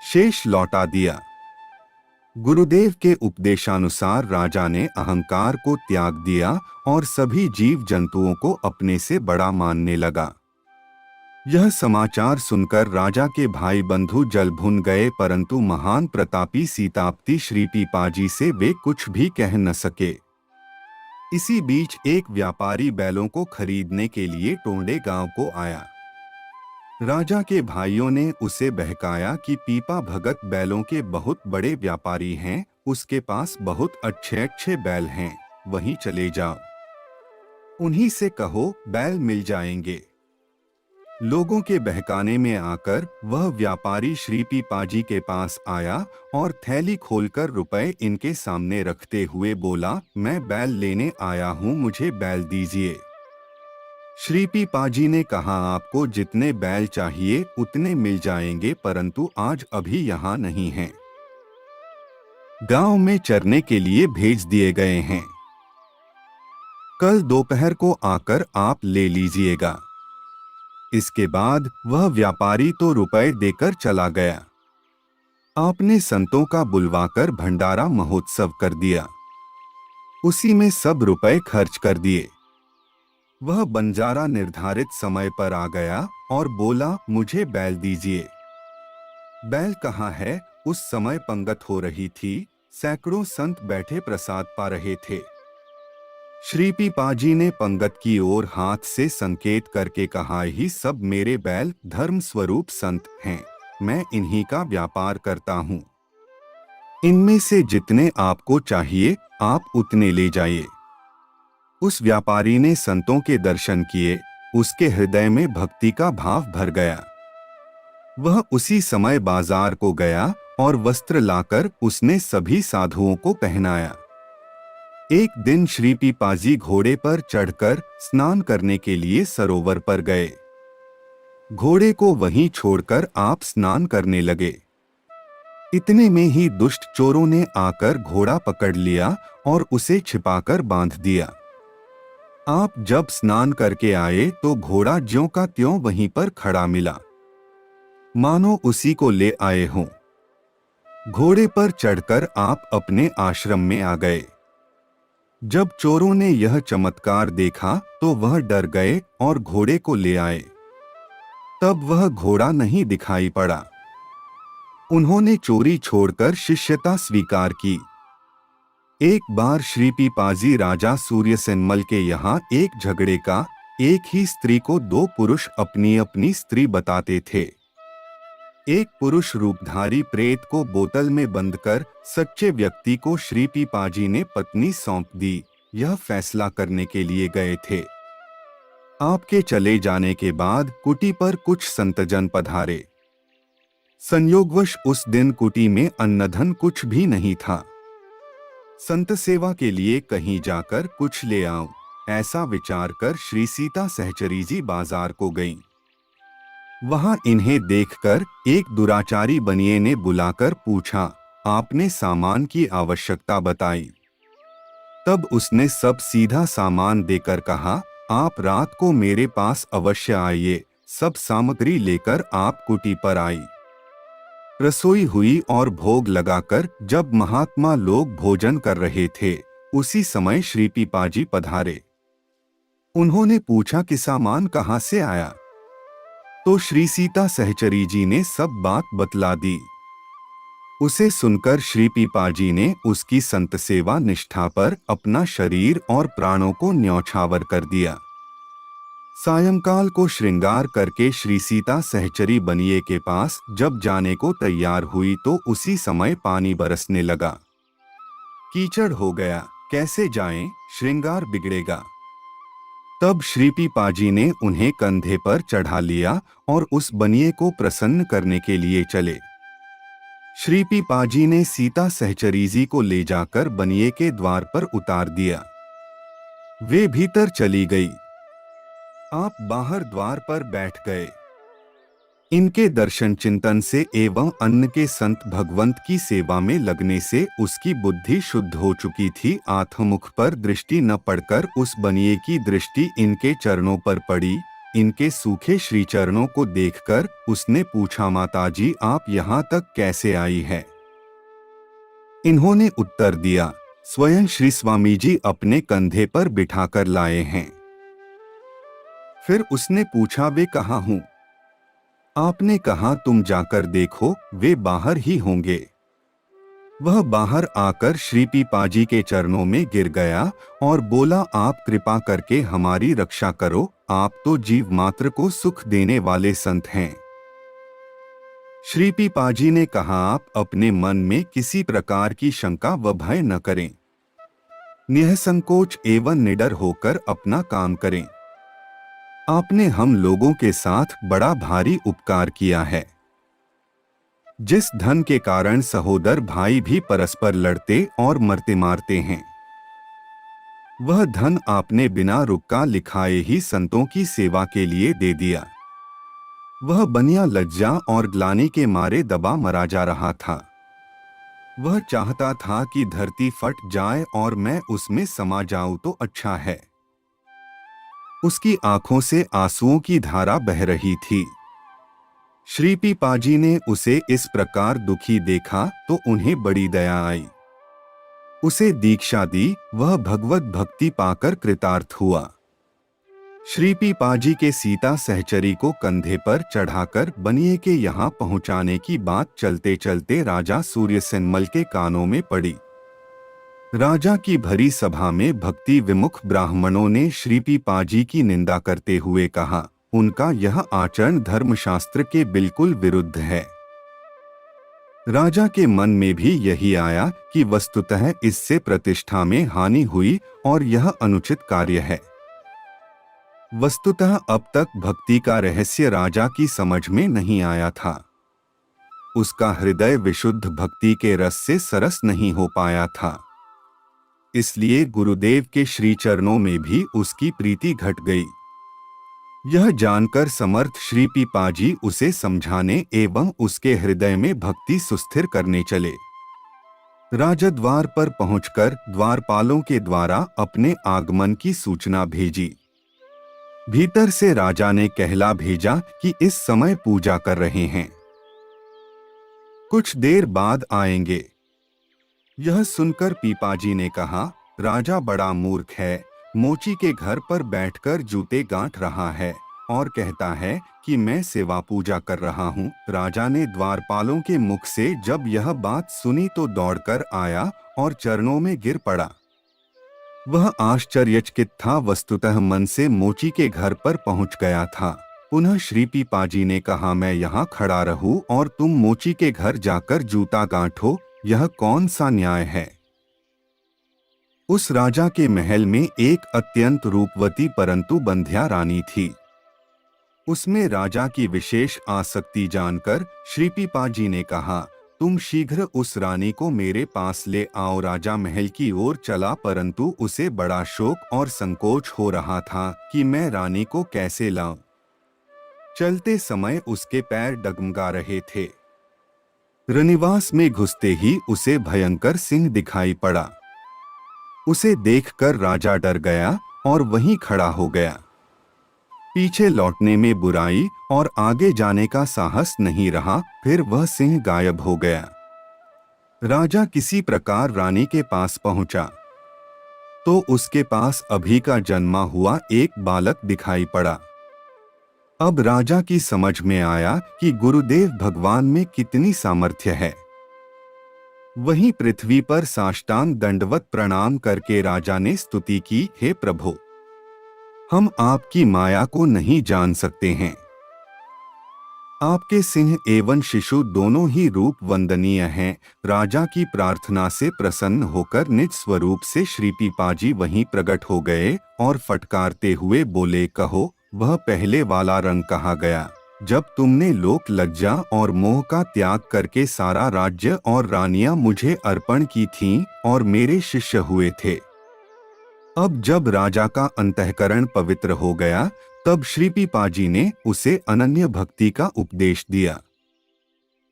Speaker 1: शेष लौटा दिया। गुरुदेव के उपदेशानुसार राजा ने अहंकार को त्याग दिया और सभी जीव जंतुओं को अपने से बड़ा मानने लगा। यह समाचार सुनकर राजा के भाई बंधु जल भुन गए, परंतु महान प्रतापी सीतापति श्री पीपाजी से वे कुछ भी कह न सके। इसी बीच एक व्यापारी बैलों को खरीदने के लिए टोंडे गांव को आया। राजा के भाइयों ने उसे बहकाया कि पीपा भगत बैलों के बहुत बड़े व्यापारी हैं, उसके पास बहुत अच्छे अच्छे बैल हैं, वहीं चले जाओ, उन्हीं से कहो बैल मिल जाएंगे। लोगों के बहकाने में आकर वह व्यापारी श्री पीपाजी के पास आया और थैली खोलकर रुपए इनके सामने रखते हुए बोला, मैं बैल लेने आया हूं, मुझे बैल दीजिए। श्री पीपाजी ने कहा, आपको जितने बैल चाहिए उतने मिल जाएंगे, परंतु आज अभी यहाँ नहीं हैं, गांव में चरने के लिए भेज दिए गए हैं, कल दोपहर को आकर आप ले लीजिएगा। इसके बाद वह व्यापारी तो रुपए देकर चला गया। आपने संतों का बुलवाकर भंडारा महोत्सव कर दिया, उसी में सब रुपए खर्च कर दिए। वह बंजारा निर्धारित समय पर आ गया और बोला, मुझे बैल दीजिए। बैल कहाँ है? उस समय पंगत हो रही थी, सैकड़ों संत बैठे प्रसाद पा रहे थे। श्री पीपाजी ने पंगत की ओर हाथ से संकेत करके कहा, ही सब मेरे बैल धर्म स्वरूप संत हैं, मैं इन्हीं का व्यापार करता हूँ, इनमें से जितने आपको चाहिए आप उतने ले जाइए। उस व्यापारी ने संतों के दर्शन किए, उसके हृदय में भक्ति का भाव भर गया। वह उसी समय बाजार को गया और वस्त्र लाकर उसने सभी साधुओं को पहनाया। एक दिन श्री पीपाजी घोड़े पर चढ़कर स्नान करने के लिए सरोवर पर गए। घोड़े को वहीं छोड़कर आप स्नान करने लगे। इतने में ही दुष्ट चोरों ने आकर घोड़ा पकड़ लिया और उसे छिपाकर बांध दिया। आप जब स्नान करके आए तो घोड़ा ज्यों का त्यों वहीं पर खड़ा मिला, मानो उसी को ले आए हों। घोड़े पर चढ़कर आप अपने आश्रम में आ गए। जब चोरों ने यह चमत्कार देखा तो वह डर गए और घोड़े को ले आए। तब वह घोड़ा नहीं दिखाई पड़ा। उन्होंने चोरी छोड़कर शिष्यता स्वीकार की। एक बार श्री पीपाजी राजा सूर्यसेनमल के यहाँ एक झगड़े का, एक ही स्त्री को दो पुरुष अपनी अपनी स्त्री बताते थे। एक पुरुष रूपधारी प्रेत को बोतल में बंद कर सच्चे व्यक्ति को श्री पीपाजी ने पत्नी सौंप दी। यह फैसला करने के लिए गए थे। आपके चले जाने के बाद कुटी पर कुछ संतजन पधारे। संयोगवश उस दिन कुटी में अन्नधन कुछ भी नहीं था। संत सेवा के लिए कहीं जाकर कुछ ले आऊं, ऐसा विचार कर श्री सीता सहचरी जी बाजार को गईं। वहां इन्हें देखकर एक दुराचारी बनिए ने बुलाकर पूछा, आपने सामान की आवश्यकता बताई। तब उसने सब सीधा सामान देकर कहा, आप रात को मेरे पास अवश्य आइए। सब सामग्री लेकर आप कुटी पर आई। रसोई हुई और भोग लगाकर जब महात्मा लोग भोजन कर रहे थे, उसी समय श्री पीपाजी पधारे। उन्होंने पूछा कि सामान कहाँ से आया? तो श्री सीता सहचरी जी ने सब बात बतला दी। उसे सुनकर श्री पीपाजी ने उसकी संत सेवा निष्ठा पर अपना शरीर और प्राणों को न्यौछावर कर दिया। सायंकाल को श्रृंगार करके श्री सीता सहचरी बनिए के पास जब जाने को तैयार हुई तो उसी समय पानी बरसने लगा। कीचड़ हो गया, कैसे जाएं, श्रृंगार बिगड़ेगा। तब श्री पीपाजी ने उन्हें कंधे पर चढ़ा लिया और उस बनिए को प्रसन्न करने के लिए चले। श्री पीपाजी ने सीता सहचरी जी को ले जाकर बनिए के द्वार पर उतार दिया। वे भीतर चली गई। आप बाहर द्वार पर बैठ गए। इनके दर्शन चिंतन से एवं अन्न के संत भगवंत की सेवा में लगने से उसकी बुद्धि शुद्ध हो चुकी थी। आत्ममुख पर दृष्टि न पड़कर उस बनिए की दृष्टि इनके चरणों पर पड़ी। इनके सूखे श्री चरणों को देखकर उसने पूछा, माताजी आप यहाँ तक कैसे आई है? इन्होंने उत्तर दिया, स्वयं श्री स्वामी जी अपने कंधे पर बिठाकर लाए हैं। फिर उसने पूछा, वे कहाँ हूँ? आपने कहा तुम जाकर देखो, वे बाहर ही होंगे। वह बाहर आकर श्री पीपाजी के चरणों में गिर गया और बोला, आप कृपा करके हमारी रक्षा करो, आप तो जीव मात्र को सुख देने वाले संत हैं। श्री पीपाजी ने कहा, आप अपने मन में किसी प्रकार की शंका व भय न करें, निःसंकोच एवं निडर होकर अपना काम करें। आपने हम लोगों के साथ बड़ा भारी उपकार किया है। जिस धन के कारण सहोदर भाई भी परस्पर लड़ते और मरते मारते हैं, वह धन आपने बिना रुका लिखाए ही संतों की सेवा के लिए दे दिया। वह बनिया लज्जा और ग्लानि के मारे दबा मरा जा रहा था। वह चाहता था कि धरती फट जाए और मैं उसमें समा जाऊं तो अच्छा है। उसकी आंखों से आंसुओं की धारा बह रही थी। श्री पीपाजी ने उसे इस प्रकार दुखी देखा तो उन्हें बड़ी दया आई। उसे दीक्षा दी, वह भगवत भक्ति पाकर कृतार्थ हुआ। श्री पीपाजी के सीता सहचरी को कंधे पर चढ़ाकर बनिए के यहाँ पहुँचाने की बात चलते चलते राजा सूर्यसेनमल के कानों में पड़ी। राजा की भरी सभा में भक्ति विमुख ब्राह्मणों ने श्री पीपाजी की निंदा करते हुए कहा, उनका यह आचरण धर्मशास्त्र के बिल्कुल विरुद्ध है। राजा के मन में भी यही आया कि वस्तुतः इससे प्रतिष्ठा में हानि हुई और यह अनुचित कार्य है। वस्तुतः अब तक भक्ति का रहस्य राजा की समझ में नहीं आया था। उसका हृदय विशुद्ध भक्ति के रस से सरस नहीं हो पाया था। इसलिए गुरुदेव के श्री चरणों में भी उसकी प्रीति घट गई। यह जानकर समर्थ श्री पीपाजी उसे समझाने एवं उसके हृदय में भक्ति सुस्थिर करने चले। राजद्वार पर पहुंचकर द्वारपालों के द्वारा अपने आगमन की सूचना भेजी। भीतर से राजा ने कहला भेजा कि इस समय पूजा कर रहे हैं, कुछ देर बाद आएंगे। यह सुनकर पीपाजी ने कहा, राजा बड़ा मूर्ख है, मोची के घर पर बैठकर जूते गांठ रहा है और कहता है कि मैं सेवा पूजा कर रहा हूँ। राजा ने द्वारपालों के मुख से जब यह बात सुनी तो दौड़कर आया और चरणों में गिर पड़ा। वह आश्चर्यचकित था, वस्तुतः मन से मोची के घर पर पहुंच गया था। पुनः श्री पीपाजी ने कहा, मैं यहाँ खड़ा रहूं और तुम मोची के घर जाकर जूता गांठो, यह कौन सा न्याय है? उस राजा के महल में एक अत्यंत रूपवती परंतु बंध्या रानी थी। उसमें राजा की विशेष आसक्ति जानकर श्री पीपाजी ने कहा, तुम शीघ्र उस रानी को मेरे पास ले आओ। राजा महल की ओर चला, परंतु उसे बड़ा शोक और संकोच हो रहा था कि मैं रानी को कैसे लाऊं। चलते समय उसके पैर डगमगा रहे थे। रनिवास में घुसते ही उसे भयंकर सिंह दिखाई पड़ा। उसे देखकर राजा डर गया और वहीं खड़ा हो गया। पीछे लौटने में बुराई और आगे जाने का साहस नहीं रहा। फिर वह सिंह गायब हो गया। राजा किसी प्रकार रानी के पास पहुंचा तो उसके पास अभी का जन्मा हुआ एक बालक दिखाई पड़ा। अब राजा की समझ में आया कि गुरुदेव भगवान में कितनी सामर्थ्य है। वहीं पृथ्वी पर साष्टांग दंडवत प्रणाम करके राजा ने स्तुति की, हे प्रभु, हम आपकी माया को नहीं जान सकते हैं। आपके सिंह एवं शिशु दोनों ही रूप वंदनीय हैं। राजा की प्रार्थना से प्रसन्न होकर निज स्वरूप से श्री पीपाजी वहीं प्रकट हो गए और फटकारते हुए बोले, कहो वह पहले वाला रंग कहाँ गया, जब तुमने लोक लज्जा और मोह का त्याग करके सारा राज्य और रानियां मुझे अर्पण की थीं और मेरे शिष्य हुए थे। अब जब राजा का अंतःकरण पवित्र हो गया तब श्री पीपाजी ने उसे अनन्य भक्ति का उपदेश दिया।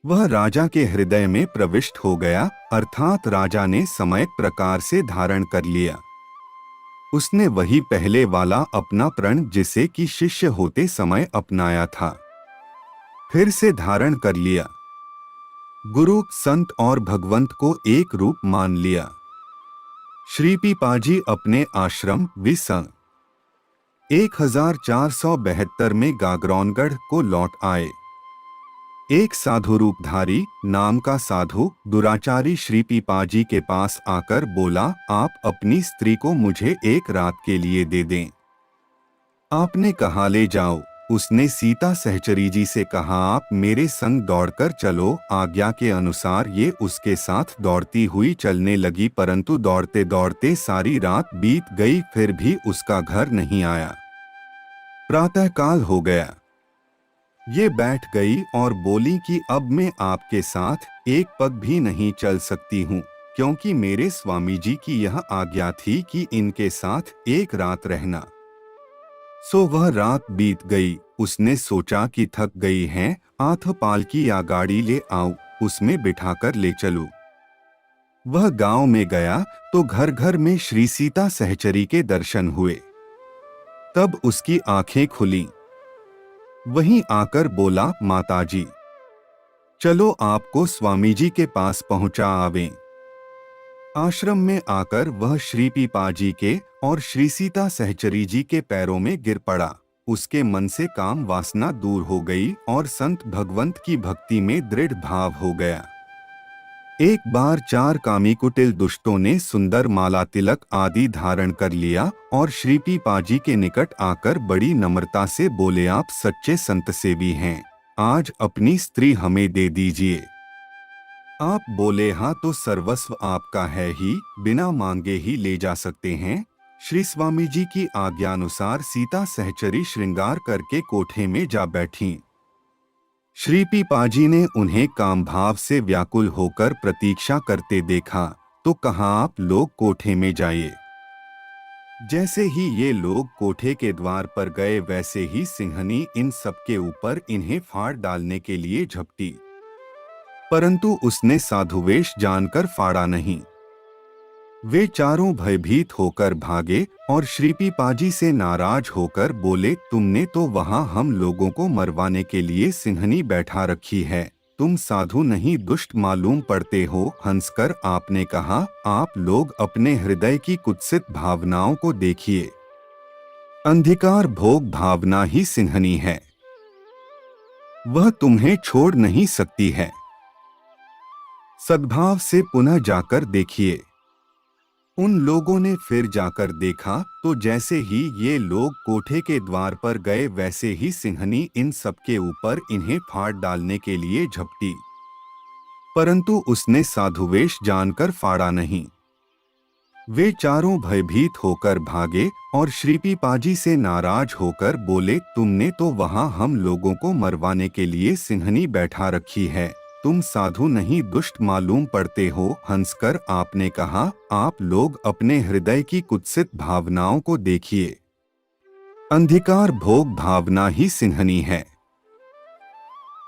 Speaker 1: वह राजा के हृदय में प्रविष्ट हो गया, अर्थात राजा ने सम्यक प्रकार से धारण कर लिया। उसने वही पहले वाला अपना प्रण जिसे कि शिष्य होते समय अपनाया था, फिर से धारण कर लिया। गुरु, संत और भगवंत को एक रूप मान लिया। श्री पीपाजी अपने आश्रम विसं 1472 में गागरौनगढ़ को लौट आए। एक साधु रूपधारी नाम का साधु दुराचारी श्री पीपाजी के पास आकर बोला, आप अपनी स्त्री को मुझे एक रात के लिए दे दें। आपने कहा ले जाओ। उसने सीता सहचरी जी से कहा, आप मेरे संग दौड़कर चलो। आज्ञा के अनुसार ये उसके साथ दौड़ती हुई चलने लगी, परंतु दौड़ते दौड़ते सारी रात बीत गई, फिर भी उसका घर नहीं आया। प्रातःकाल हो गया। ये बैठ गई और बोली कि अब मैं आपके साथ एक पग भी नहीं चल सकती हूँ, क्योंकि मेरे स्वामी जी की यह आज्ञा थी कि इनके साथ एक रात रहना। सो वह रात बीत गई। उसने सोचा कि थक गई हैं, आठ पालकी या गाड़ी ले आऊं, उसमें बिठाकर ले चलूं। वह गांव में गया तो घर घर में श्री सीता सहचरी के दर्शन हुए। तब उसकी आंखें खुलीं। वहीं आकर बोला, माताजी चलो आपको स्वामी जी के पास पहुंचा आवें। आश्रम में आकर वह श्री पीपाजी के और श्री सीता सहचरी जी के पैरों में गिर पड़ा। उसके मन से काम वासना दूर हो गई और संत भगवंत की भक्ति में दृढ़ भाव हो गया। एक बार 4 कामी कुटिल दुष्टों ने सुंदर माला तिलक आदि धारण कर लिया और श्री पीपाजी के निकट आकर बड़ी नम्रता से बोले, आप सच्चे संत सेवी हैं, आज अपनी स्त्री हमें दे दीजिए। आप बोले, हाँ तो सर्वस्व आपका है ही, बिना मांगे ही ले जा सकते हैं। श्री स्वामी जी की आज्ञानुसार सीता सहचरी श्रृंगार करके कोठे में जा बैठीं। श्री पीपाजी ने उन्हें काम भाव से व्याकुल होकर प्रतीक्षा करते देखा तो कहा, आप लोग कोठे में जाइए। जैसे ही ये लोग कोठे के द्वार पर गए, वैसे ही सिंहनी इन सबके ऊपर इन्हें फाड़ डालने के लिए झपटी, परंतु उसने साधुवेश जानकर फाड़ा नहीं। वे चारों भयभीत होकर भागे और श्री पीपाजी से नाराज होकर बोले, तुमने तो वहां हम लोगों को मरवाने के लिए सिंहनी बैठा रखी है, तुम साधु नहीं दुष्ट मालूम पड़ते हो। हंसकर आपने कहा, आप लोग अपने हृदय की कुत्सित भावनाओं को देखिए, अंधकार भोग भावना ही सिंहनी है, वह तुम्हें छोड़ नहीं सकती है। सद्भाव से पुनः जाकर देखिए। उन लोगों ने फिर जाकर देखा तो जैसे ही ये लोग कोठे के द्वार पर गए, वैसे ही सिंहनी इन सबके ऊपर इन्हें फाड़ डालने के लिए झपटी, परंतु उसने साधुवेश जानकर फाड़ा नहीं। वे चारों भयभीत होकर भागे और श्री पीपाजी से नाराज होकर बोले, तुमने तो वहां हम लोगों को मरवाने के लिए सिंहनी बैठा रखी है, तुम साधु नहीं दुष्ट मालूम पड़ते हो। हंसकर आपने कहा, आप लोग अपने हृदय की कुत्सित भावनाओं को देखिए, अंधकार भोग भावना ही सिंहनी है,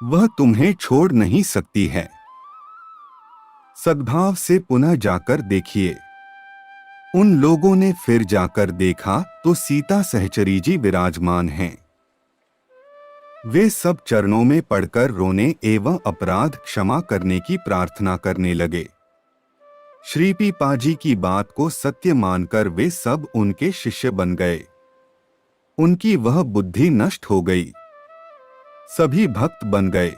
Speaker 1: वह तुम्हें छोड़ नहीं सकती है। सद्भाव से पुनः जाकर देखिए। उन लोगों ने फिर जाकर देखा तो सीता सहचरी जी विराजमान हैं। वे सब चरणों में पड़कर रोने एवं अपराध क्षमा करने की प्रार्थना करने लगे। श्री पीपाजी की बात को सत्य मानकर वे सब उनके शिष्य बन गए। उनकी वह बुद्धि नष्ट हो गई, सभी भक्त बन गए।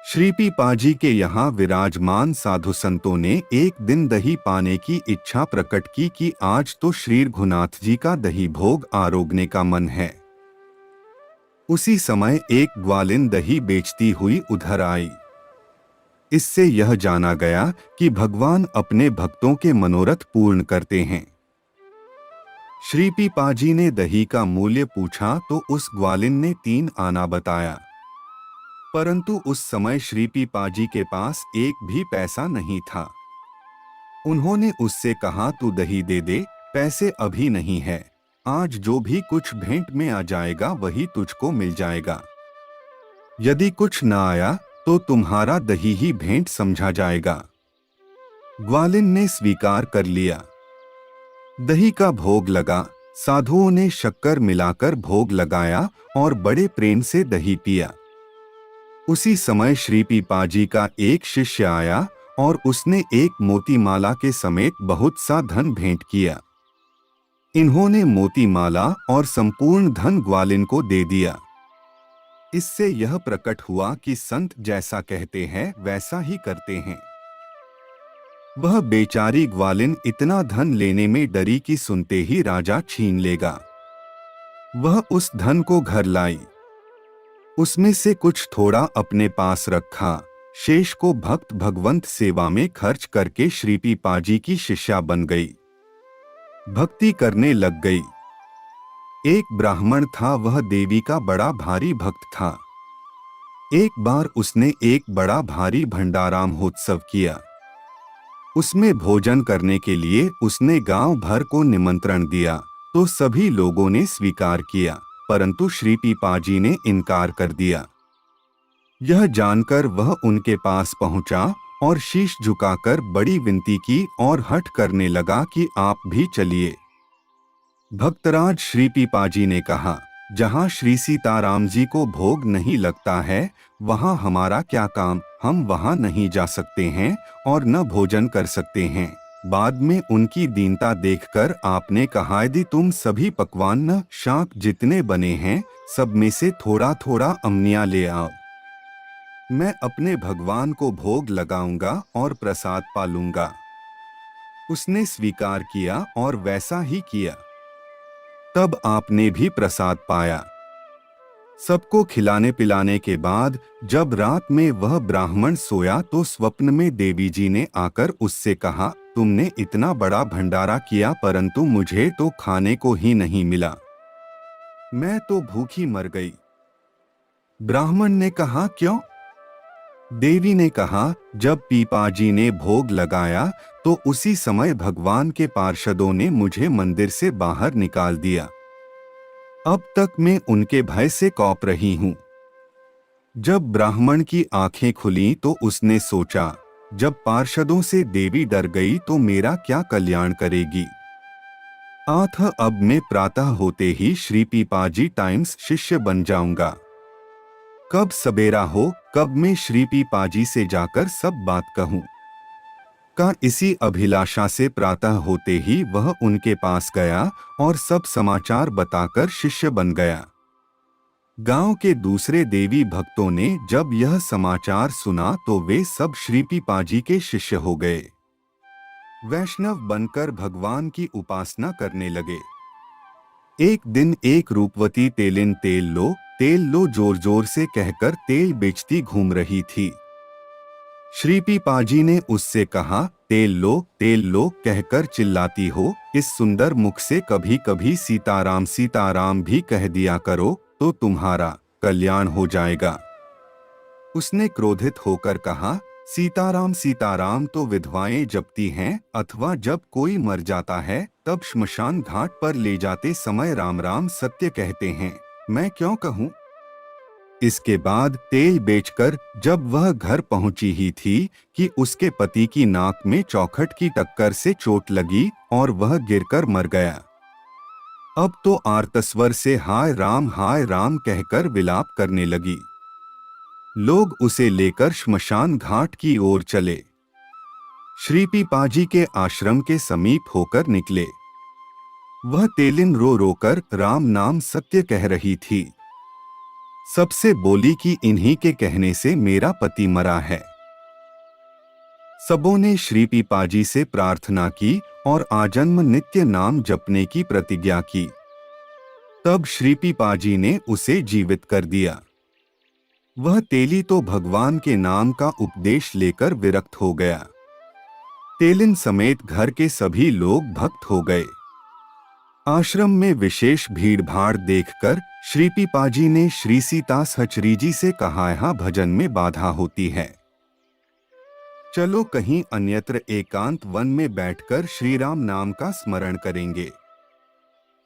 Speaker 1: श्री पीपाजी के यहाँ विराजमान साधु संतों ने एक दिन दही पाने की इच्छा प्रकट की कि आज तो श्री रघुनाथ जी का दही भोग आरोगने का मन है। उसी समय एक ग्वालिन दही बेचती हुई उधर आई। इससे यह जाना गया कि भगवान अपने भक्तों के मनोरथ पूर्ण करते हैं। श्री पीपाजी ने दही का मूल्य पूछा तो उस ग्वालिन ने 3 आना बताया, परंतु उस समय श्री पीपाजी के पास एक भी पैसा नहीं था। उन्होंने उससे कहा, तू दही दे दे, पैसे अभी नहीं है। आज जो भी कुछ भेंट में आ जाएगा वही तुझको मिल जाएगा। यदि कुछ ना आया तो तुम्हारा दही ही भेंट समझा जाएगा। ग्वालिन ने स्वीकार कर लिया। दही का भोग लगा। साधुओं ने शक्कर मिलाकर भोग लगाया और बड़े प्रेम से दही पिया। उसी समय श्री पीपाजी का एक शिष्य आया और उसने एक मोतीमाला के समेत बहुत सा धन भेंट किया। इन्होंने मोतीमाला और संपूर्ण धन ग्वालिन को दे दिया। इससे यह प्रकट हुआ कि संत जैसा कहते हैं वैसा ही करते हैं। वह बेचारी ग्वालिन इतना धन लेने में डरी कि सुनते ही राजा छीन लेगा। वह उस धन को घर लाई। उसमें से कुछ थोड़ा अपने पास रखा, शेष को भक्त भगवंत सेवा में खर्च करके श्री पीपाजी की शिष्या बन गई। भक्ति करने लग गई। एक ब्राह्मण था, वह देवी का बड़ा भारी भक्त था। एक बार उसने एक बड़ा भारी भंडारा महोत्सव किया। उसमें भोजन करने के लिए उसने गांव भर को निमंत्रण दिया तो सभी लोगों ने स्वीकार किया, परंतु श्री पीपाजी ने इनकार कर दिया। यह जानकर वह उनके पास पहुंचा और शीश झुकाकर बड़ी विनती की और हठ करने लगा कि आप भी चलिए। भक्तराज श्री पीपाजी ने कहा, जहां श्री सीताराम जी को भोग नहीं लगता है वहां हमारा क्या काम, हम वहां नहीं जा सकते हैं और न भोजन कर सकते हैं। बाद में उनकी दीनता देखकर आपने कहा, यदि तुम सभी पकवान न शाक जितने बने हैं सब में से थोड़ा थोड़ा अमनिया ले आओ, मैं अपने भगवान को भोग लगाऊंगा और प्रसाद पालूंगा। उसने स्वीकार किया और वैसा ही किया। तब आपने भी प्रसाद पाया। सबको खिलाने पिलाने के बाद जब रात में वह ब्राह्मण सोया तो स्वप्न में देवी जी ने आकर उससे कहा, तुमने इतना बड़ा भंडारा किया परंतु मुझे तो खाने को ही नहीं मिला, मैं तो भूखी मर गई। ब्राह्मण ने कहा, क्यों? देवी ने कहा, जब पीपाजी ने भोग लगाया तो उसी समय भगवान के पार्षदों ने मुझे मंदिर से बाहर निकाल दिया। अब तक मैं उनके भय से कौप रही हूं। जब ब्राह्मण की आंखें खुली तो उसने सोचा, जब पार्षदों से देवी डर गई तो मेरा क्या कल्याण करेगी। आठ अब मैं प्रातः होते ही श्री पीपाजी टाइम्स शिष्य बन जाऊंगा। कब सवेरा हो कब मैं श्री पीपाजी से जाकर सब बात कहूं। का इसी अभिलाषा से प्रातः होते ही वह उनके पास गया और सब समाचार बताकर शिष्य बन गया। गांव के दूसरे देवी भक्तों ने जब यह समाचार सुना तो वे सब श्री पीपाजी के शिष्य हो गए। वैष्णव बनकर भगवान की उपासना करने लगे। एक दिन एक रूपवती तेलिन तेल लो जोर जोर से कहकर तेल बेचती घूम रही थी। श्री पीपाजी ने उससे कहा, तेल लो कहकर चिल्लाती हो, इस सुंदर मुख से कभी कभी सीताराम सीताराम भी कह दिया करो तो तुम्हारा कल्याण हो जाएगा। उसने क्रोधित होकर कहा, सीताराम सीताराम तो विधवाएं जपती हैं, अथवा जब कोई मर जाता है तब श्मशान घाट पर ले जाते समय राम राम सत्य कहते हैं, मैं क्यों कहूँ। इसके बाद तेल बेचकर जब वह घर पहुंची ही थी कि उसके पति की नाक में चौखट की टक्कर से चोट लगी और वह गिरकर मर गया। अब तो आर्तस्वर से हाय राम कहकर विलाप करने लगी। लोग उसे लेकर श्मशान घाट की ओर चले। श्री पीपाजी के आश्रम के समीप होकर निकले। वह तेलिन रो रोकर राम नाम सत्य कह रही थी। सबसे बोली कि इन्हीं के कहने से मेरा पति मरा है। सबों ने श्री पीपाजी से प्रार्थना की और आजन्म नित्य नाम जपने की प्रतिज्ञा की। तब श्री पीपाजी ने उसे जीवित कर दिया। वह तेली तो भगवान के नाम का उपदेश लेकर विरक्त हो गया। तेलिन समेत घर के सभी लोग भक्त हो गए। आश्रम में विशेष भीड़-भाड़ देखकर श्री पीपाजी ने श्री सीतास हचरीजी से कहा, यहाँ भजन में बाधा होती है, चलो कहीं अन्यत्र एकांत वन में बैठकर श्री राम नाम का स्मरण करेंगे।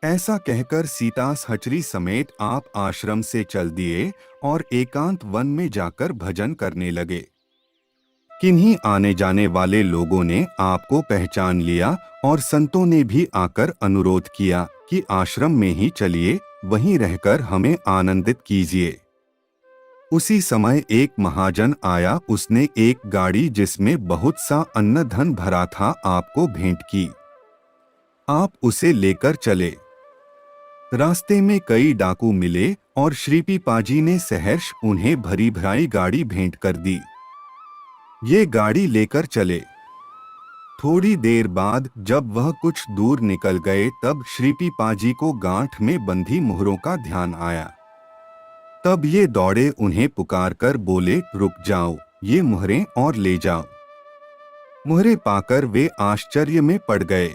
Speaker 1: ऐसा कहकर सीता सहचरी समेत आप आश्रम से चल दिए और एकांत वन में जाकर भजन करने लगे। किन्हीं आने जाने वाले लोगों ने आपको पहचान लिया और संतों ने भी आकर अनुरोध किया कि आश्रम में ही चलिए, वहीं रहकर हमें आनंदित कीजिए। उसी समय एक महाजन आया, उसने एक गाड़ी जिसमें बहुत सा अन्न धन भरा था आपको भेंट की। आप उसे लेकर चले। रास्ते में कई डाकू मिले और श्री पीपाजी ने सहर्ष उन्हें भरी भराई गाड़ी भेंट कर दी। ये गाड़ी लेकर चले। थोड़ी देर बाद जब वह कुछ दूर निकल गए तब श्री पीपाजी को गांठ में बंधी मोहरों का ध्यान आया। तब ये दौड़े उन्हें पुकारकर बोले, रुक जाओ, ये मोहरें और ले जाओ। मोहरें पाकर वे आश्चर्य में पड़ गए।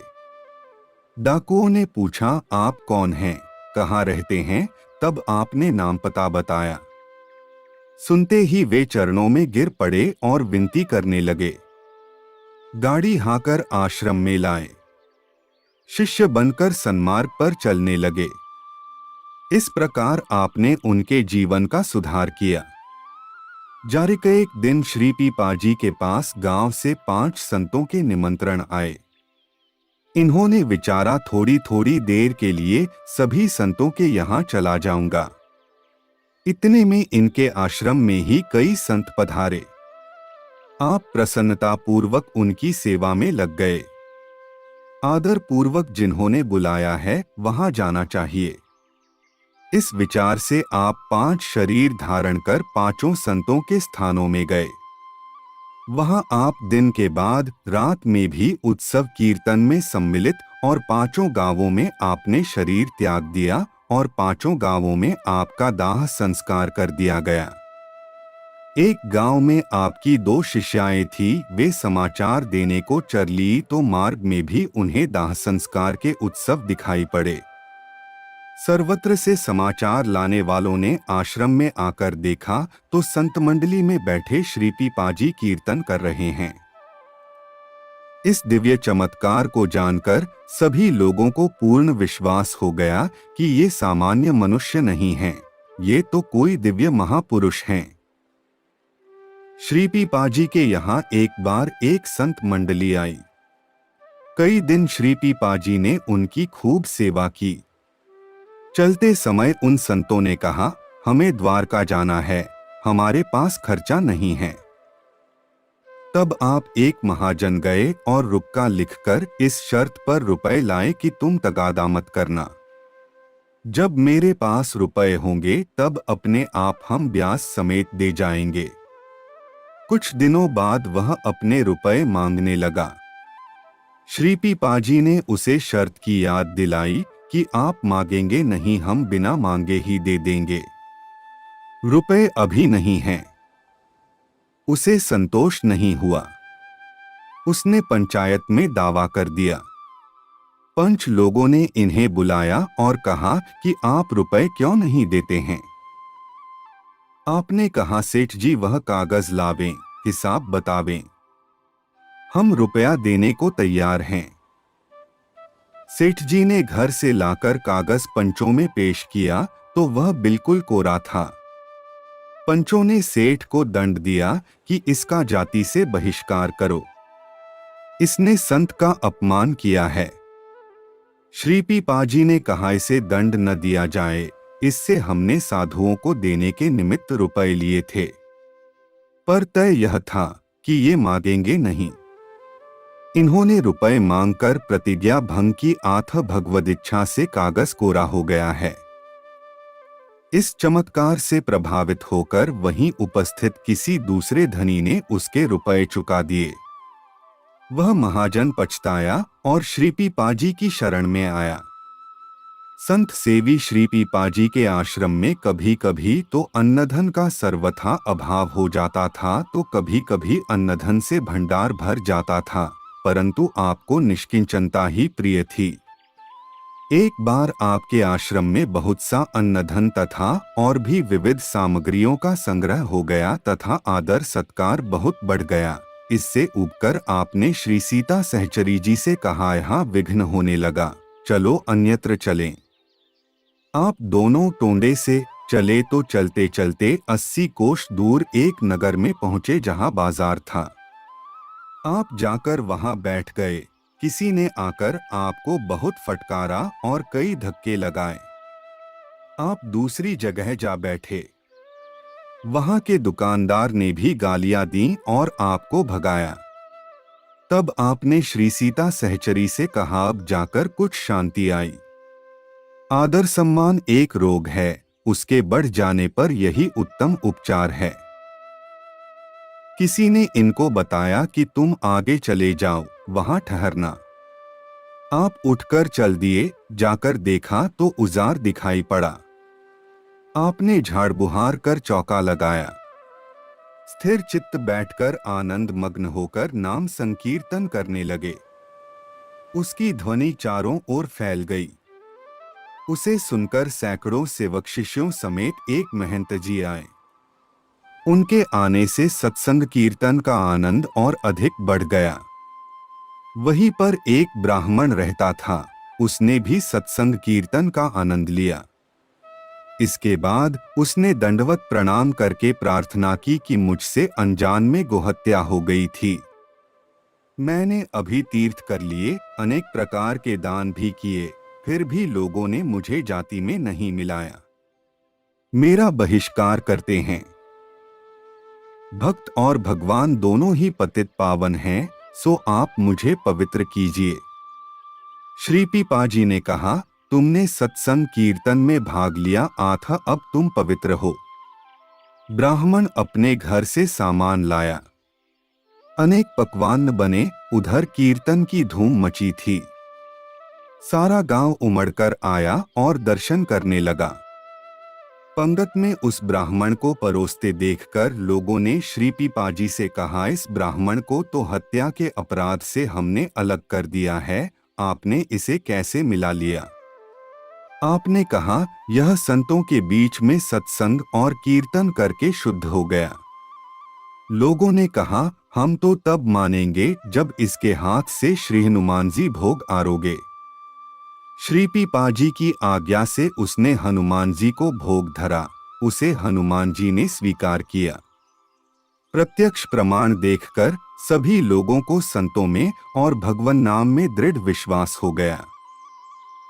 Speaker 1: डाकुओं ने पूछा, आप कौन हैं, कहाँ रहते हैं? तब आपने नाम पता बताया। सुनते ही वे चरणों में गिर पड़े और विनती करने लगे। गाड़ी हाकर आश्रम में लाए। शिष्य बनकर सन्मार्ग पर चलने लगे। इस प्रकार आपने उनके जीवन का सुधार किया। जारिक एक दिन श्री पीपाजी के पास गांव से 5 संतों के निमंत्रण आए। इन्होंने विचारा, थोड़ी थोड़ी देर के लिए सभी संतों के यहाँ चला जाऊंगा। इतने में इनके आश्रम में ही कई संत पधारे। आप प्रसन्नता पूर्वक उनकी सेवा में लग गए। आदर पूर्वक जिन्होंने बुलाया है वहां जाना चाहिए। इस विचार से आप 5 शरीर धारण कर 5 संतों के स्थानों में गए। वहां आप दिन के बाद रात में भी उत्सव कीर्तन में सम्मिलित और 5 गांवों में आपने शरीर त्याग दिया और 5 गांवों में आपका दाह संस्कार कर दिया गया। एक गांव में आपकी 2 शिष्याएं थी। वे समाचार देने को चली तो मार्ग में भी उन्हें दाह संस्कार के उत्सव दिखाई पड़े। सर्वत्र से समाचार लाने वालों ने आश्रम में आकर देखा तो संत मंडली में बैठे श्री पीपाजी कीर्तन कर रहे हैं। इस दिव्य चमत्कार को जानकर सभी लोगों को पूर्ण विश्वास हो गया कि ये सामान्य मनुष्य नहीं हैं, ये तो कोई दिव्य महापुरुष हैं। श्री पीपाजी के यहाँ एक बार एक संत मंडली आई। कई दिन श्री पीपाजी ने उनकी खूब सेवा की। चलते समय उन संतों ने कहा, हमें द्वारका जाना है, हमारे पास खर्चा नहीं है। तब आप एक महाजन गए और रुक्का लिखकर इस शर्त पर रुपए लाए कि तुम तगादा मत करना। जब मेरे पास रुपए होंगे तब अपने आप हम ब्याज समेत दे जाएंगे। कुछ दिनों बाद वह अपने रुपए मांगने लगा। श्री पीपाजी ने उसे शर्त की याद दिलाई कि आप मांगेंगे नहीं, हम बिना मांगे ही दे देंगे। रुपए अभी नहीं हैं। उसे संतोष नहीं हुआ। उसने पंचायत में दावा कर दिया। पंच लोगों ने इन्हें बुलाया और कहा कि आप रुपए क्यों नहीं देते हैं? आपने कहा, सेठ जी वह कागज लावें, हिसाब बतावें, हम रुपया देने को तैयार हैं। सेठ जी ने घर से लाकर कागज पंचों में पेश किया तो वह बिल्कुल कोरा था। पंचों ने सेठ को दंड दिया कि इसका जाति से बहिष्कार करो, इसने संत का अपमान किया है। श्री पीपाजी ने कहा, इसे दंड न दिया जाए, इससे हमने साधुओं को देने के निमित्त रुपए लिए थे, पर तय यह था कि ये मांगेंगे नहीं। इन्होंने रुपए मांगकर प्रतिज्ञा भंग की, आथ भगवदिच्छा से कागज कोरा हो गया है। इस चमत्कार से प्रभावित होकर वहीं उपस्थित किसी दूसरे धनी ने उसके रुपए चुका दिए। वह महाजन पछताया और श्री पीपाजी की शरण में आया। संत सेवी श्री पीपाजी के आश्रम में कभी कभी तो अन्नधन का सर्वथा अभाव हो जाता था तो कभी कभी अन्नधन से भंडार भर जाता था, परंतु आपको निष्किंचनता ही प्रिय थी। एक बार आपके आश्रम में बहुत सा अन्नधन तथा और भी विविध सामग्रियों का संग्रह हो गया तथा आदर सत्कार बहुत बढ़ गया। इससे ऊबकर आपने श्री सीता सहचरी जी से कहा, यहाँ विघ्न होने लगा, चलो अन्यत्र चलें। आप दोनों टोंडे से चले तो चलते चलते 80 कोस दूर एक नगर में पहुंचे जहां बाजार था। आप जाकर वहां बैठ गए। किसी ने आकर आपको बहुत फटकारा और कई धक्के लगाए। आप दूसरी जगह जा बैठे। वहां के दुकानदार ने भी गालियां दी और आपको भगाया। तब आपने श्री सीता सहचरी से कहा, अब जाकर कुछ शांति आई। आदर सम्मान एक रोग है, उसके बढ़ जाने पर यही उत्तम उपचार है। किसी ने इनको बताया कि तुम आगे चले जाओ, वहां ठहरना। आप उठकर चल दिए। जाकर देखा तो उजार दिखाई पड़ा। आपने झाड़ बुहार कर चौका लगाया। स्थिर चित्त बैठकर आनंद मग्न होकर नाम संकीर्तन करने लगे। उसकी ध्वनि चारों ओर फैल गई। उसे सुनकर सैकड़ों सेवक शिष्यों समेत एक महंत जी आए। उनके आने से सत्संग कीर्तन का आनंद और अधिक बढ़ गया। वहीं पर एक ब्राह्मण रहता था, उसने भी सत्संग कीर्तन का आनंद लिया। इसके बाद उसने दंडवत प्रणाम करके प्रार्थना की कि मुझसे अनजान में गोहत्या हो गई थी। मैंने अभी तीर्थ कर लिए, अनेक प्रकार के दान भी किए, फिर भी लोगों ने मुझे जाति में नहीं मिलाया, मेरा बहिष्कार करते हैं। भक्त और भगवान दोनों ही पतित पावन हैं, सो आप मुझे पवित्र कीजिए। श्री पीपाजी ने कहा, तुमने सत्संग कीर्तन में भाग लिया था, अब तुम पवित्र हो। ब्राह्मण अपने घर से सामान लाया। अनेक पकवान बने। उधर कीर्तन की धूम मची थी। सारा गांव उमड़कर आया और दर्शन करने लगा। पंगत में उस ब्राह्मण को परोसते देखकर लोगों ने श्री पीपाजी से कहा, इस ब्राह्मण को तो हत्या के अपराध से हमने अलग कर दिया है, आपने इसे कैसे मिला लिया? आपने कहा, यह संतों के बीच में सत्संग और कीर्तन करके शुद्ध हो गया। लोगों ने कहा, हम तो तब मानेंगे जब इसके हाथ से श्री हनुमान जी भोग आरोगे। श्री पीपाजी की आज्ञा से उसने हनुमान जी को भोग धरा। उसे हनुमान जी ने स्वीकार किया। प्रत्यक्ष प्रमाण देखकर सभी लोगों को संतों में और भगवान नाम में दृढ़ विश्वास हो गया।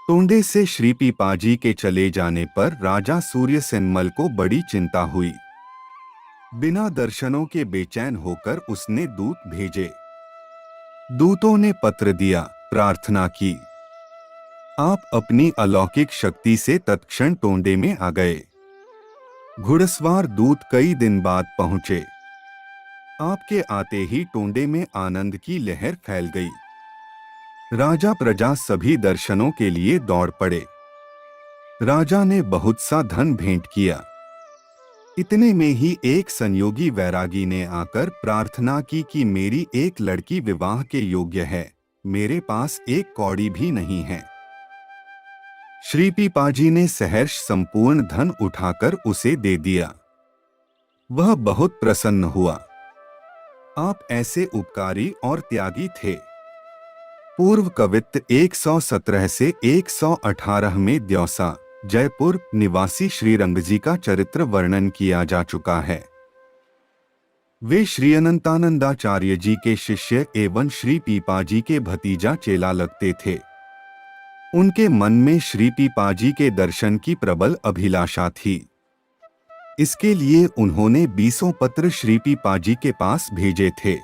Speaker 1: टोंडे से श्री पीपाजी के चले जाने पर राजा सूर्यसेनमल को बड़ी चिंता हुई। बिना दर्शनों के बेचैन होकर उसने दूत भेजे। दूतों ने पत्र दिया, प्रार्थना की। आप अपनी अलौकिक शक्ति से तत्क्षण टोंडे में आ गए। घुड़सवार दूत कई दिन बाद पहुंचे। आपके आते ही टोंडे में आनंद की लहर फैल गई। राजा प्रजा सभी दर्शनों के लिए दौड़ पड़े। राजा ने बहुत सा धन भेंट किया। इतने में ही एक संयोगी वैरागी ने आकर प्रार्थना की कि मेरी एक लड़की विवाह के योग्य है, मेरे पास एक कौड़ी भी नहीं है। श्री पीपाजी ने सहर्ष संपूर्ण धन उठाकर उसे दे दिया। वह बहुत प्रसन्न हुआ। आप ऐसे उपकारी और त्यागी थे। पूर्व कवित्त 117 से 118 में द्यौसा, जयपुर निवासी श्रीरंग जी का चरित्र वर्णन किया जा चुका है। वे श्री अनंतानंदाचार्य जी के शिष्य एवं श्री पीपाजी के भतीजा चेला लगते थे। उनके मन में श्री पीपाजी के दर्शन की प्रबल अभिलाषा थी। इसके लिए उन्होंने 20 पत्र श्री पीपाजी के पास भेजे थे,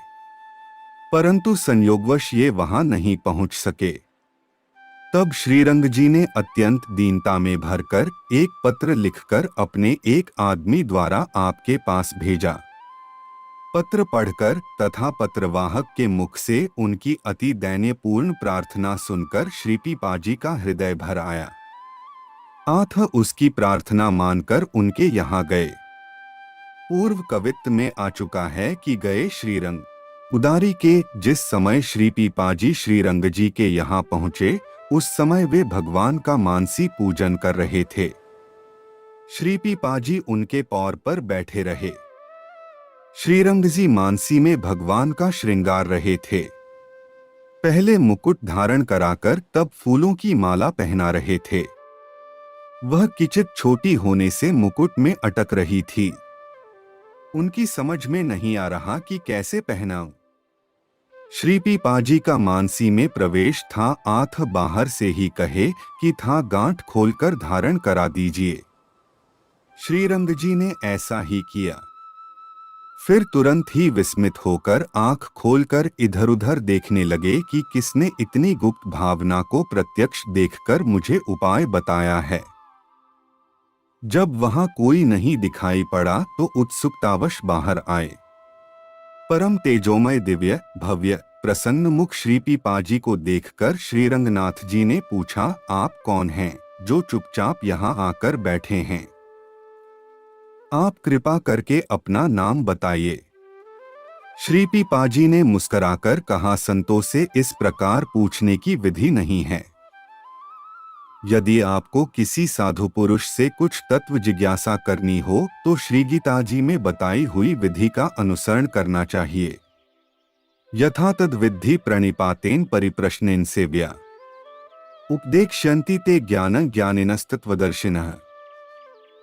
Speaker 1: परंतु संयोगवश ये वहां नहीं पहुंच सके। तब श्रीरंग जी ने अत्यंत दीनता में भरकर एक पत्र लिखकर अपने एक आदमी द्वारा आपके पास भेजा। पत्र पढ़कर तथा पत्रवाहक के मुख से उनकी अति दैन्यपूर्ण प्रार्थना सुनकर श्री पीपाजी का हृदय भर आया। आथ उसकी प्रार्थना मानकर उनके यहाँ गए। पूर्व कवित्त में आ चुका है कि गए श्रीरंग उदारी के। जिस समय श्री पीपाजी श्रीरंग जी के यहाँ पहुँचे, उस समय वे भगवान का मानसी पूजन कर रहे थे। श्री पीपाजी उनके पौर पर बैठे रहे। श्रीरंग जी मानसी में भगवान का श्रृंगार रहे थे। पहले मुकुट धारण कराकर तब फूलों की माला पहना रहे थे। वह किंचित छोटी होने से मुकुट में अटक रही थी। उनकी समझ में नहीं आ रहा कि कैसे पहनाऊं। श्री पीपाजी का मानसी में प्रवेश था। आठ बाहर से ही कहे कि था गांठ खोलकर धारण करा दीजिए। श्रीरंग जी ने ऐसा ही किया। फिर तुरंत ही विस्मित होकर आंख खोलकर इधर उधर देखने लगे कि किसने इतनी गुप्त भावना को प्रत्यक्ष देखकर मुझे उपाय बताया है। जब वहां कोई नहीं दिखाई पड़ा तो उत्सुकतावश बाहर आए। परम तेजोमय दिव्य भव्य प्रसन्न मुख श्री पीपाजी को देखकर श्रीरंगनाथ जी ने पूछा, आप कौन हैं जो चुपचाप यहाँ आकर बैठे हैं? आप कृपा करके अपना नाम बताइए। श्री पीपाजी ने मुस्कुराकर कहा, संतों से इस प्रकार पूछने की विधि नहीं है। यदि आपको किसी साधु पुरुष से कुछ तत्व जिज्ञासा करनी हो तो श्री गीता जी में बताई हुई विधि का अनुसरण करना चाहिए। यथा तद विद्धि प्रणिपातेन परिप्रश्नेन सेव्या उपदेक्ष्यन्ति ते ज्ञानं ज्ञानिनस्तत्वदर्शिनः।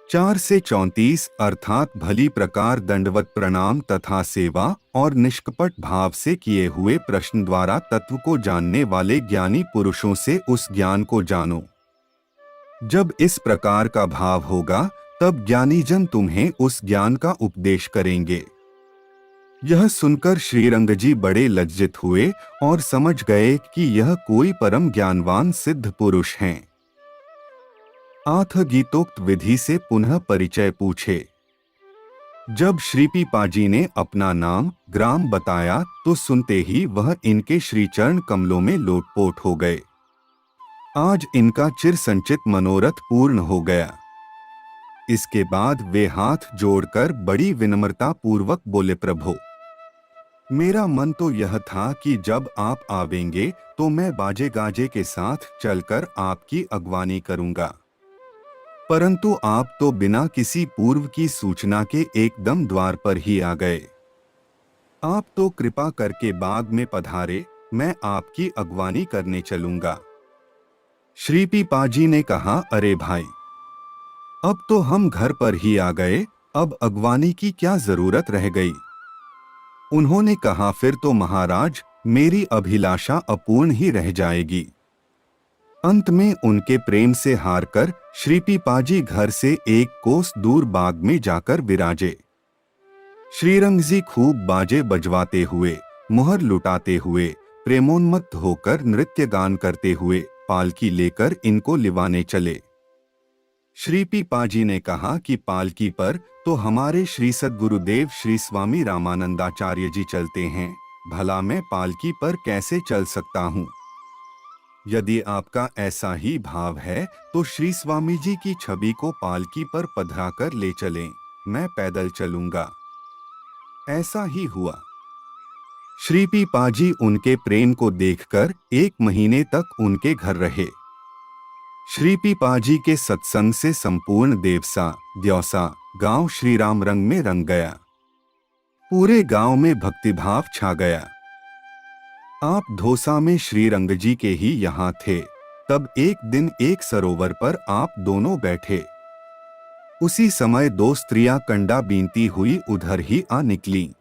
Speaker 1: 4 से 34 अर्थात भली प्रकार दंडवत प्रणाम तथा सेवा और निष्कपट भाव से किए हुए प्रश्न द्वारा तत्व को जानने वाले ज्ञानी पुरुषों से उस ज्ञान को जानो। जब इस प्रकार का भाव होगा तब ज्ञानीजन तुम्हें उस ज्ञान का उपदेश करेंगे। यह सुनकर श्रीरंग जी बड़े लज्जित हुए और समझ गए कि यह कोई परम ज्ञानवान सिद्ध पुरुष हैं। आठ गीतोक्त विधि से पुनः परिचय पूछे। जब श्री पीपाजी ने अपना नाम ग्राम बताया तो सुनते ही वह इनके श्रीचरण कमलों में लोटपोट हो गए। आज इनका चिर संचित मनोरथ पूर्ण हो गया। इसके बाद वे हाथ जोड़कर बड़ी विनम्रता पूर्वक बोले, प्रभु मेरा मन तो यह था कि जब आप आवेंगे तो मैं बाजे गाजे के साथ चलकर आपकी अगवानी करूंगा, परंतु आप तो बिना किसी पूर्व की सूचना के एकदम द्वार पर ही आ गए। आप तो कृपा करके बाग में पधारे, मैं आपकी अगवानी करने चलूंगा। श्री पीपाजी ने कहा, अरे भाई, अब तो हम घर पर ही आ गए, अब अगवानी की क्या जरूरत रह गई? उन्होंने कहा, फिर तो महाराज मेरी अभिलाषा अपूर्ण ही रह जाएगी। अंत में उनके प्रेम से हारकर श्री पीपाजी घर से 1 कोस दूर बाग में जाकर विराजे। श्रीरंग जी खूब बाजे बजवाते हुए, मुहर लुटाते हुए, प्रेमोन्मत्त होकर नृत्य गान करते हुए पालकी लेकर इनको लिवाने चले। श्री पीपाजी ने कहा कि पालकी पर तो हमारे श्री सद्गुरुदेव श्री स्वामी रामानंदाचार्य जी चलते हैं, भला मैं पालकी पर कैसे चल सकता हूँ? यदि आपका ऐसा ही भाव है तो श्री स्वामी जी की छवि को पालकी पर पधराकर ले चलें, मैं पैदल चलूंगा। ऐसा ही हुआ। श्री पीपाजी उनके प्रेम को देखकर 1 महीने तक उनके घर रहे। श्री पीपाजी के सत्संग से संपूर्ण देवसा द्यौसा गांव श्री राम रंग में रंग गया। पूरे गांव में भक्तिभाव छा गया। आप धोसा में श्रीरंग जी के ही यहाँ थे, तब एक दिन एक सरोवर पर आप दोनों बैठे। उसी समय 2 स्त्रियां कंडा बीनती हुई उधर ही आ निकली।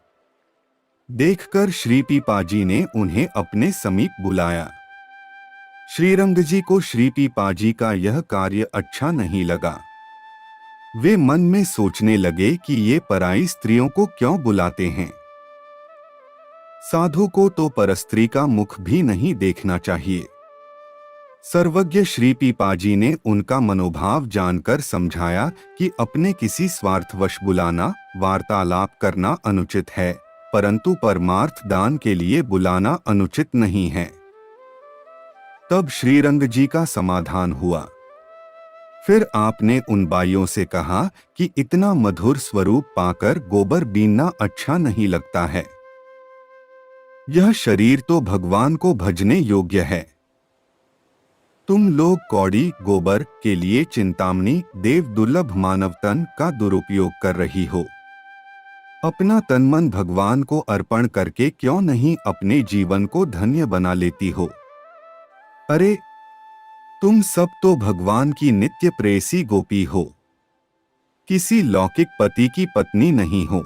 Speaker 1: देखकर श्री पीपाजी ने उन्हें अपने समीप बुलाया। श्रीरंग जी को श्री पीपाजी का यह कार्य अच्छा नहीं लगा। वे मन में सोचने लगे कि ये पराई स्त्रियों को क्यों बुलाते हैं। साधु को तो परस्त्री का मुख भी नहीं देखना चाहिए। सर्वज्ञ श्री पीपाजी ने उनका मनोभाव जानकर समझाया कि अपने किसी स्वार्थवश बुलाना, वार्तालाप करना अनुचित है, परंतु परमार्थ दान के लिए बुलाना अनुचित नहीं है। तब श्रीरंग जी का समाधान हुआ। फिर आपने उन बाइयों से कहा कि इतना मधुर स्वरूप पाकर गोबर बीनना अच्छा नहीं लगता है। यह शरीर तो भगवान को भजने योग्य है। तुम लोग कौड़ी गोबर के लिए चिंतामणि देव दुर्लभ मानव तन का दुरुपयोग कर रही हो। अपना तन मन भगवान को अर्पण करके क्यों नहीं अपने जीवन को धन्य बना लेती हो? अरे, तुम सब तो भगवान की नित्य प्रेयसी गोपी हो, किसी लौकिक पति की पत्नी नहीं हो।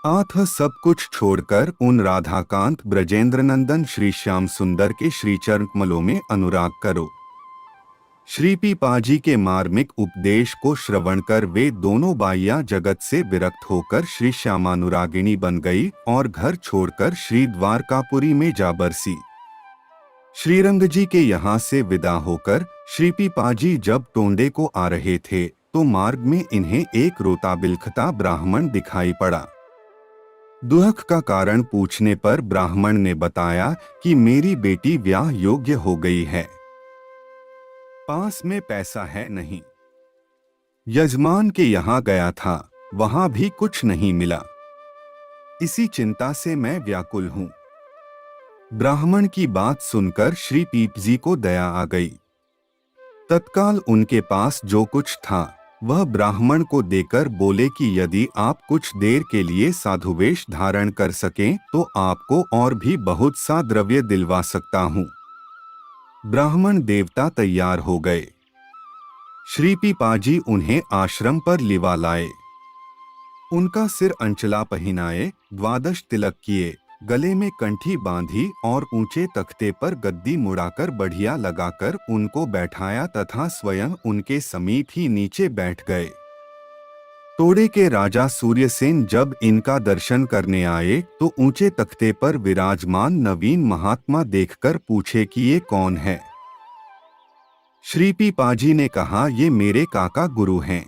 Speaker 1: आथ सब कुछ छोड़कर उन राधाकांत ब्रजेंद्र नंदन श्री श्याम सुंदर के श्री चरण कमलों में अनुराग करो। श्री पीपाजी के मार्मिक उपदेश को श्रवण कर वे दोनों बाइयां जगत से विरक्त होकर श्री श्यामानुरागिणी बन गई और घर छोड़कर श्री द्वारकापुरी में जा बरसी। श्रीरंग जी के यहाँ से विदा होकर श्री पीपाजी जब टोंडे को आ रहे थे तो मार्ग में इन्हें एक रोता बिलखता ब्राह्मण दिखाई पड़ा। दुख का कारण पूछने पर ब्राह्मण ने बताया कि मेरी बेटी ब्याह योग्य हो गई है, पास में पैसा है नहीं। यजमान के यहाँ गया था, वहां भी कुछ नहीं मिला। इसी चिंता से मैं व्याकुल हूं। ब्राह्मण की बात सुनकर श्री पीपजी को दया आ गई। तत्काल उनके पास जो कुछ था वह ब्राह्मण को देकर बोले कि यदि आप कुछ देर के लिए साधुवेश धारण कर सकें तो आपको और भी बहुत सा द्रव्य दिलवा सकता हूं। ब्राह्मण देवता तैयार हो गए। श्री पीपाजी उन्हें आश्रम पर लिवा लाए। उनका सिर अंचला पहनाए, द्वादश तिलक किए, गले में कंठी बांधी और ऊंचे तख्ते पर गद्दी मुड़ाकर बढ़िया लगाकर उनको बैठाया तथा स्वयं उनके समीप ही नीचे बैठ गए। टोड़े के राजा सूर्यसेन जब इनका दर्शन करने आए तो ऊंचे तख्ते पर विराजमान नवीन महात्मा देखकर पूछे कि ये कौन है? श्री पीपाजी ने कहा, ये मेरे काका गुरु हैं।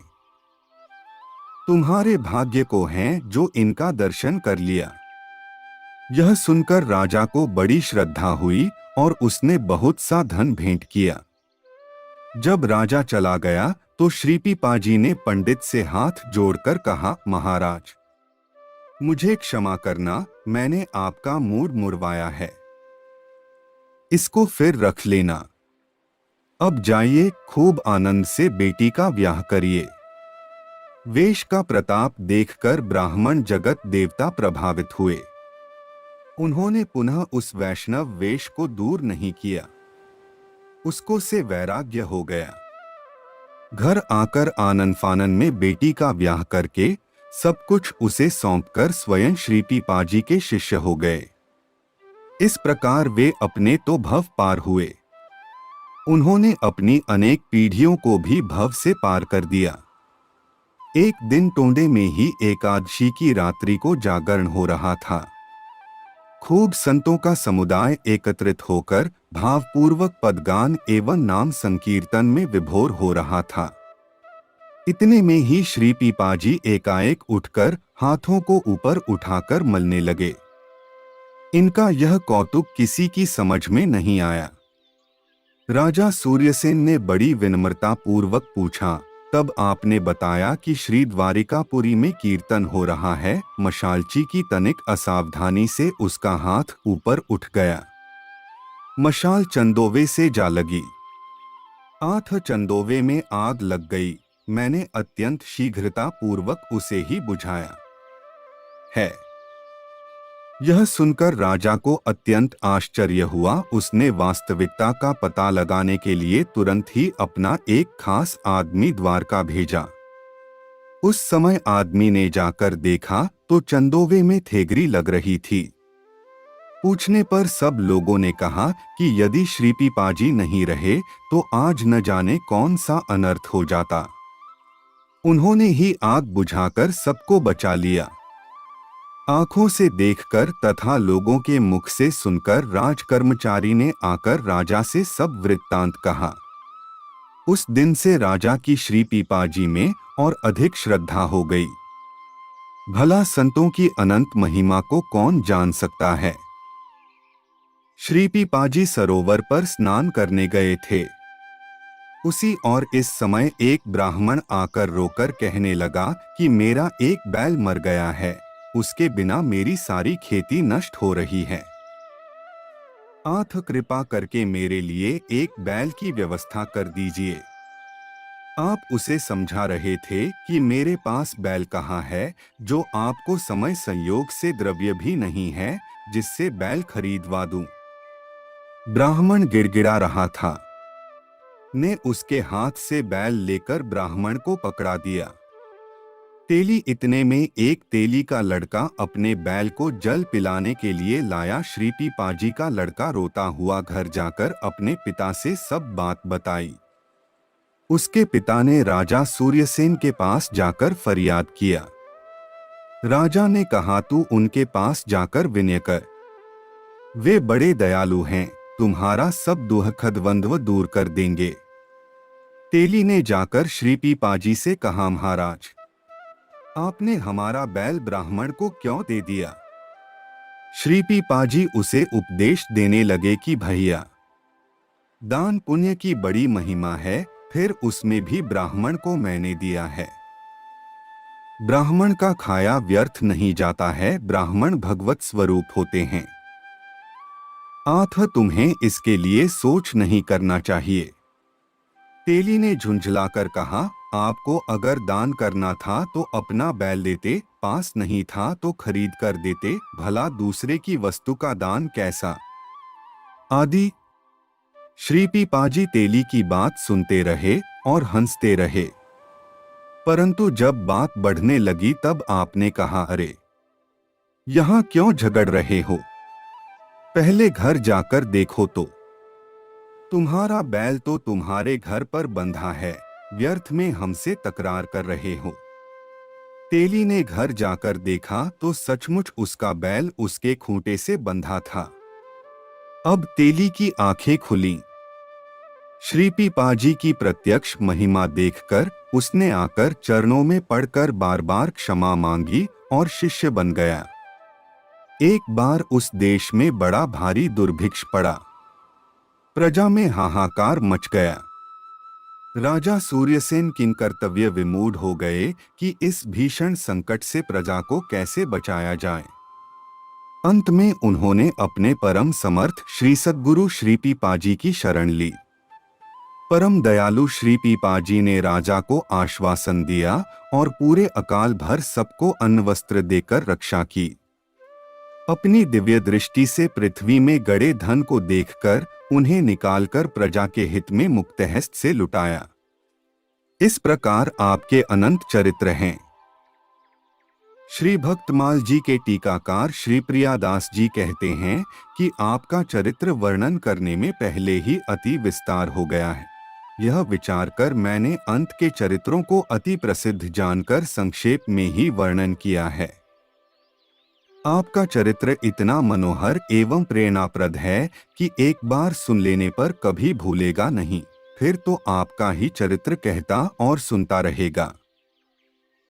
Speaker 1: तुम्हारे भाग्य को हैं जो इनका दर्शन कर लिया। यह सुनकर राजा को बड़ी श्रद्धा हुई और उसने बहुत सा धन भेंट किया। जब राजा चला गया तो श्री पीपाजी ने पंडित से हाथ जोड़कर कहा, महाराज, मुझे क्षमा करना, मैंने आपका मूड मुड़वाया है, इसको फिर रख लेना। अब जाइए, खूब आनंद से बेटी का ब्याह करिए। वेश का प्रताप देखकर ब्राह्मण जगत देवता प्रभावित हुए। उन्होंने पुनः उस वैष्णव वेश को दूर नहीं किया, उसको से वैराग्य हो गया। घर आकर आनन फानन में बेटी का ब्याह करके सब कुछ उसे सौंपकर स्वयं श्री पीपाजी के शिष्य हो गए। इस प्रकार वे अपने तो भव पार हुए, उन्होंने अपनी अनेक पीढ़ियों को भी भव से पार कर दिया। एक दिन टोंडे में ही एकादशी की रात्रि को जागरण हो रहा था। खूब संतों का समुदाय एकत्रित होकर भावपूर्वक पदगान एवं नाम संकीर्तन में विभोर हो रहा था। इतने में ही श्री पीपाजी एकाएक उठकर हाथों को ऊपर उठाकर मलने लगे। इनका यह कौतुक किसी की समझ में नहीं आया। राजा सूर्यसेन ने बड़ी विनम्रता पूर्वक पूछा, तब आपने बताया कि श्री द्वारिकापुरी में कीर्तन हो रहा है। मशालची की तनिक असावधानी से उसका हाथ ऊपर उठ गया। मशाल चंदोवे से जा लगी। आठ चंदोवे में आग लग गई। मैंने अत्यंत शीघ्रता पूर्वक उसे ही बुझाया है। यह सुनकर राजा को अत्यंत आश्चर्य हुआ। उसने वास्तविकता का पता लगाने के लिए तुरंत ही अपना एक खास आदमी द्वारका भेजा। उस समय आदमी ने जाकर देखा तो चंदोवे में थेगरी लग रही थी। पूछने पर सब लोगों ने कहा कि यदि श्री पीपाजी नहीं रहे तो आज न जाने कौन सा अनर्थ हो जाता। उन्होंने ही आग बुझाकर सबको बचा लिया। आंखों से देखकर तथा लोगों के मुख से सुनकर राजकर्मचारी ने आकर राजा से सब वृत्तांत कहा। उस दिन से राजा की श्री पीपाजी में और अधिक श्रद्धा हो गई। भला संतों की अनंत महिमा को कौन जान सकता है। श्री पीपाजी सरोवर पर स्नान करने गए थे। उसी और इस समय एक ब्राह्मण आकर रोकर कहने लगा कि मेरा एक बैल मर गया है, उसके बिना मेरी सारी खेती नष्ट हो रही है। आथ कृपा करके मेरे लिए एक बैल की व्यवस्था कर दीजिए। आप उसे समझा रहे थे कि मेरे पास बैल कहाँ है, जो आपको समय संयोग से द्रव्य भी नहीं है जिससे बैल खरीदवा दूं। ब्राह्मण गिड़गिड़ा रहा था। ने उसके हाथ से बैल लेकर ब्राह्मण को पकड़ा दिया। तेली इतने में एक तेली का लड़का अपने बैल को जल पिलाने के लिए लाया। श्री पीपाजी का लड़का रोता हुआ घर जाकर अपने पिता से सब बात बताई। उसके पिता ने राजा सूर्यसेन के पास जाकर फरियाद किया। राजा ने कहा, तू उनके पास जाकर विनय कर, वे बड़े दयालु हैं, तुम्हारा सब दुख द्वंद्व दूर कर देंगे। तेली ने जाकर श्री पीपाजी से कहा, महाराज, आपने हमारा बैल ब्राह्मण को क्यों दे दिया? श्री पीपाजी उसे उपदेश देने लगे कि भैया, दान पुण्य की बड़ी महिमा है, फिर उसमें भी ब्राह्मण को मैंने दिया है। ब्राह्मण का खाया व्यर्थ नहीं जाता है, ब्राह्मण भगवत स्वरूप होते हैं। तुम्हें इसके लिए सोच नहीं करना चाहिए। तेली ने झुंझलाकर कहा, आपको अगर दान करना था तो अपना बैल देते, पास नहीं था तो खरीद कर देते, भला दूसरे की वस्तु का दान कैसा? आदि। श्री पीपाजी तेली की बात सुनते रहे और हंसते रहे, परंतु जब बात बढ़ने लगी तब आपने कहा, अरे यहां क्यों झगड़ रहे हो? पहले घर जाकर देखो तो। तुम्हारा बैल तो तुम्हारे घर पर बंधा है, व्यर्थ में हमसे तकरार कर रहे हो। तेली ने घर जाकर देखा तो सचमुच उसका बैल उसके खूंटे से बंधा था। अब तेली की आंखें खुलीं। श्री पीपाजी की प्रत्यक्ष महिमा देखकर उसने आकर चरणों में पड़कर बार बार क्षमा मांगी और शिष्य बन गया। एक बार उस देश में बड़ा भारी दुर्भिक्ष पड़ा। प्रजा में हाहाकार मच गया। राजा सूर्यसेन किंकर्तव्य विमूढ़ हो गए कि इस भीषण संकट से प्रजा को कैसे बचाया जाए। अंत में उन्होंने अपने परम समर्थ श्री सद्गुरु श्री पीपाजी की शरण ली। परम दयालु श्री पीपाजी ने राजा को आश्वासन दिया और पूरे अकाल भर सबको अन्न वस्त्र देकर रक्षा की। अपनी दिव्य दृष्टि से पृथ्वी में गड़े धन को देखकर उन्हें निकालकर प्रजा के हित में मुक्तहस्त से लुटाया। इस प्रकार आपके अनंत चरित्र हैं। श्री भक्तमाल जी के टीकाकार श्री प्रियादास जी कहते हैं कि आपका चरित्र वर्णन करने में पहले ही अति विस्तार हो गया है। यह विचार कर मैंने अंत के चरित्रों को अति प्रसिद्ध जानकर संक्षेप में ही वर्णन किया है। आपका चरित्र इतना मनोहर एवं प्रेरणाप्रद है कि एक बार सुन लेने पर कभी भूलेगा नहीं, फिर तो आपका ही चरित्र कहता और सुनता रहेगा।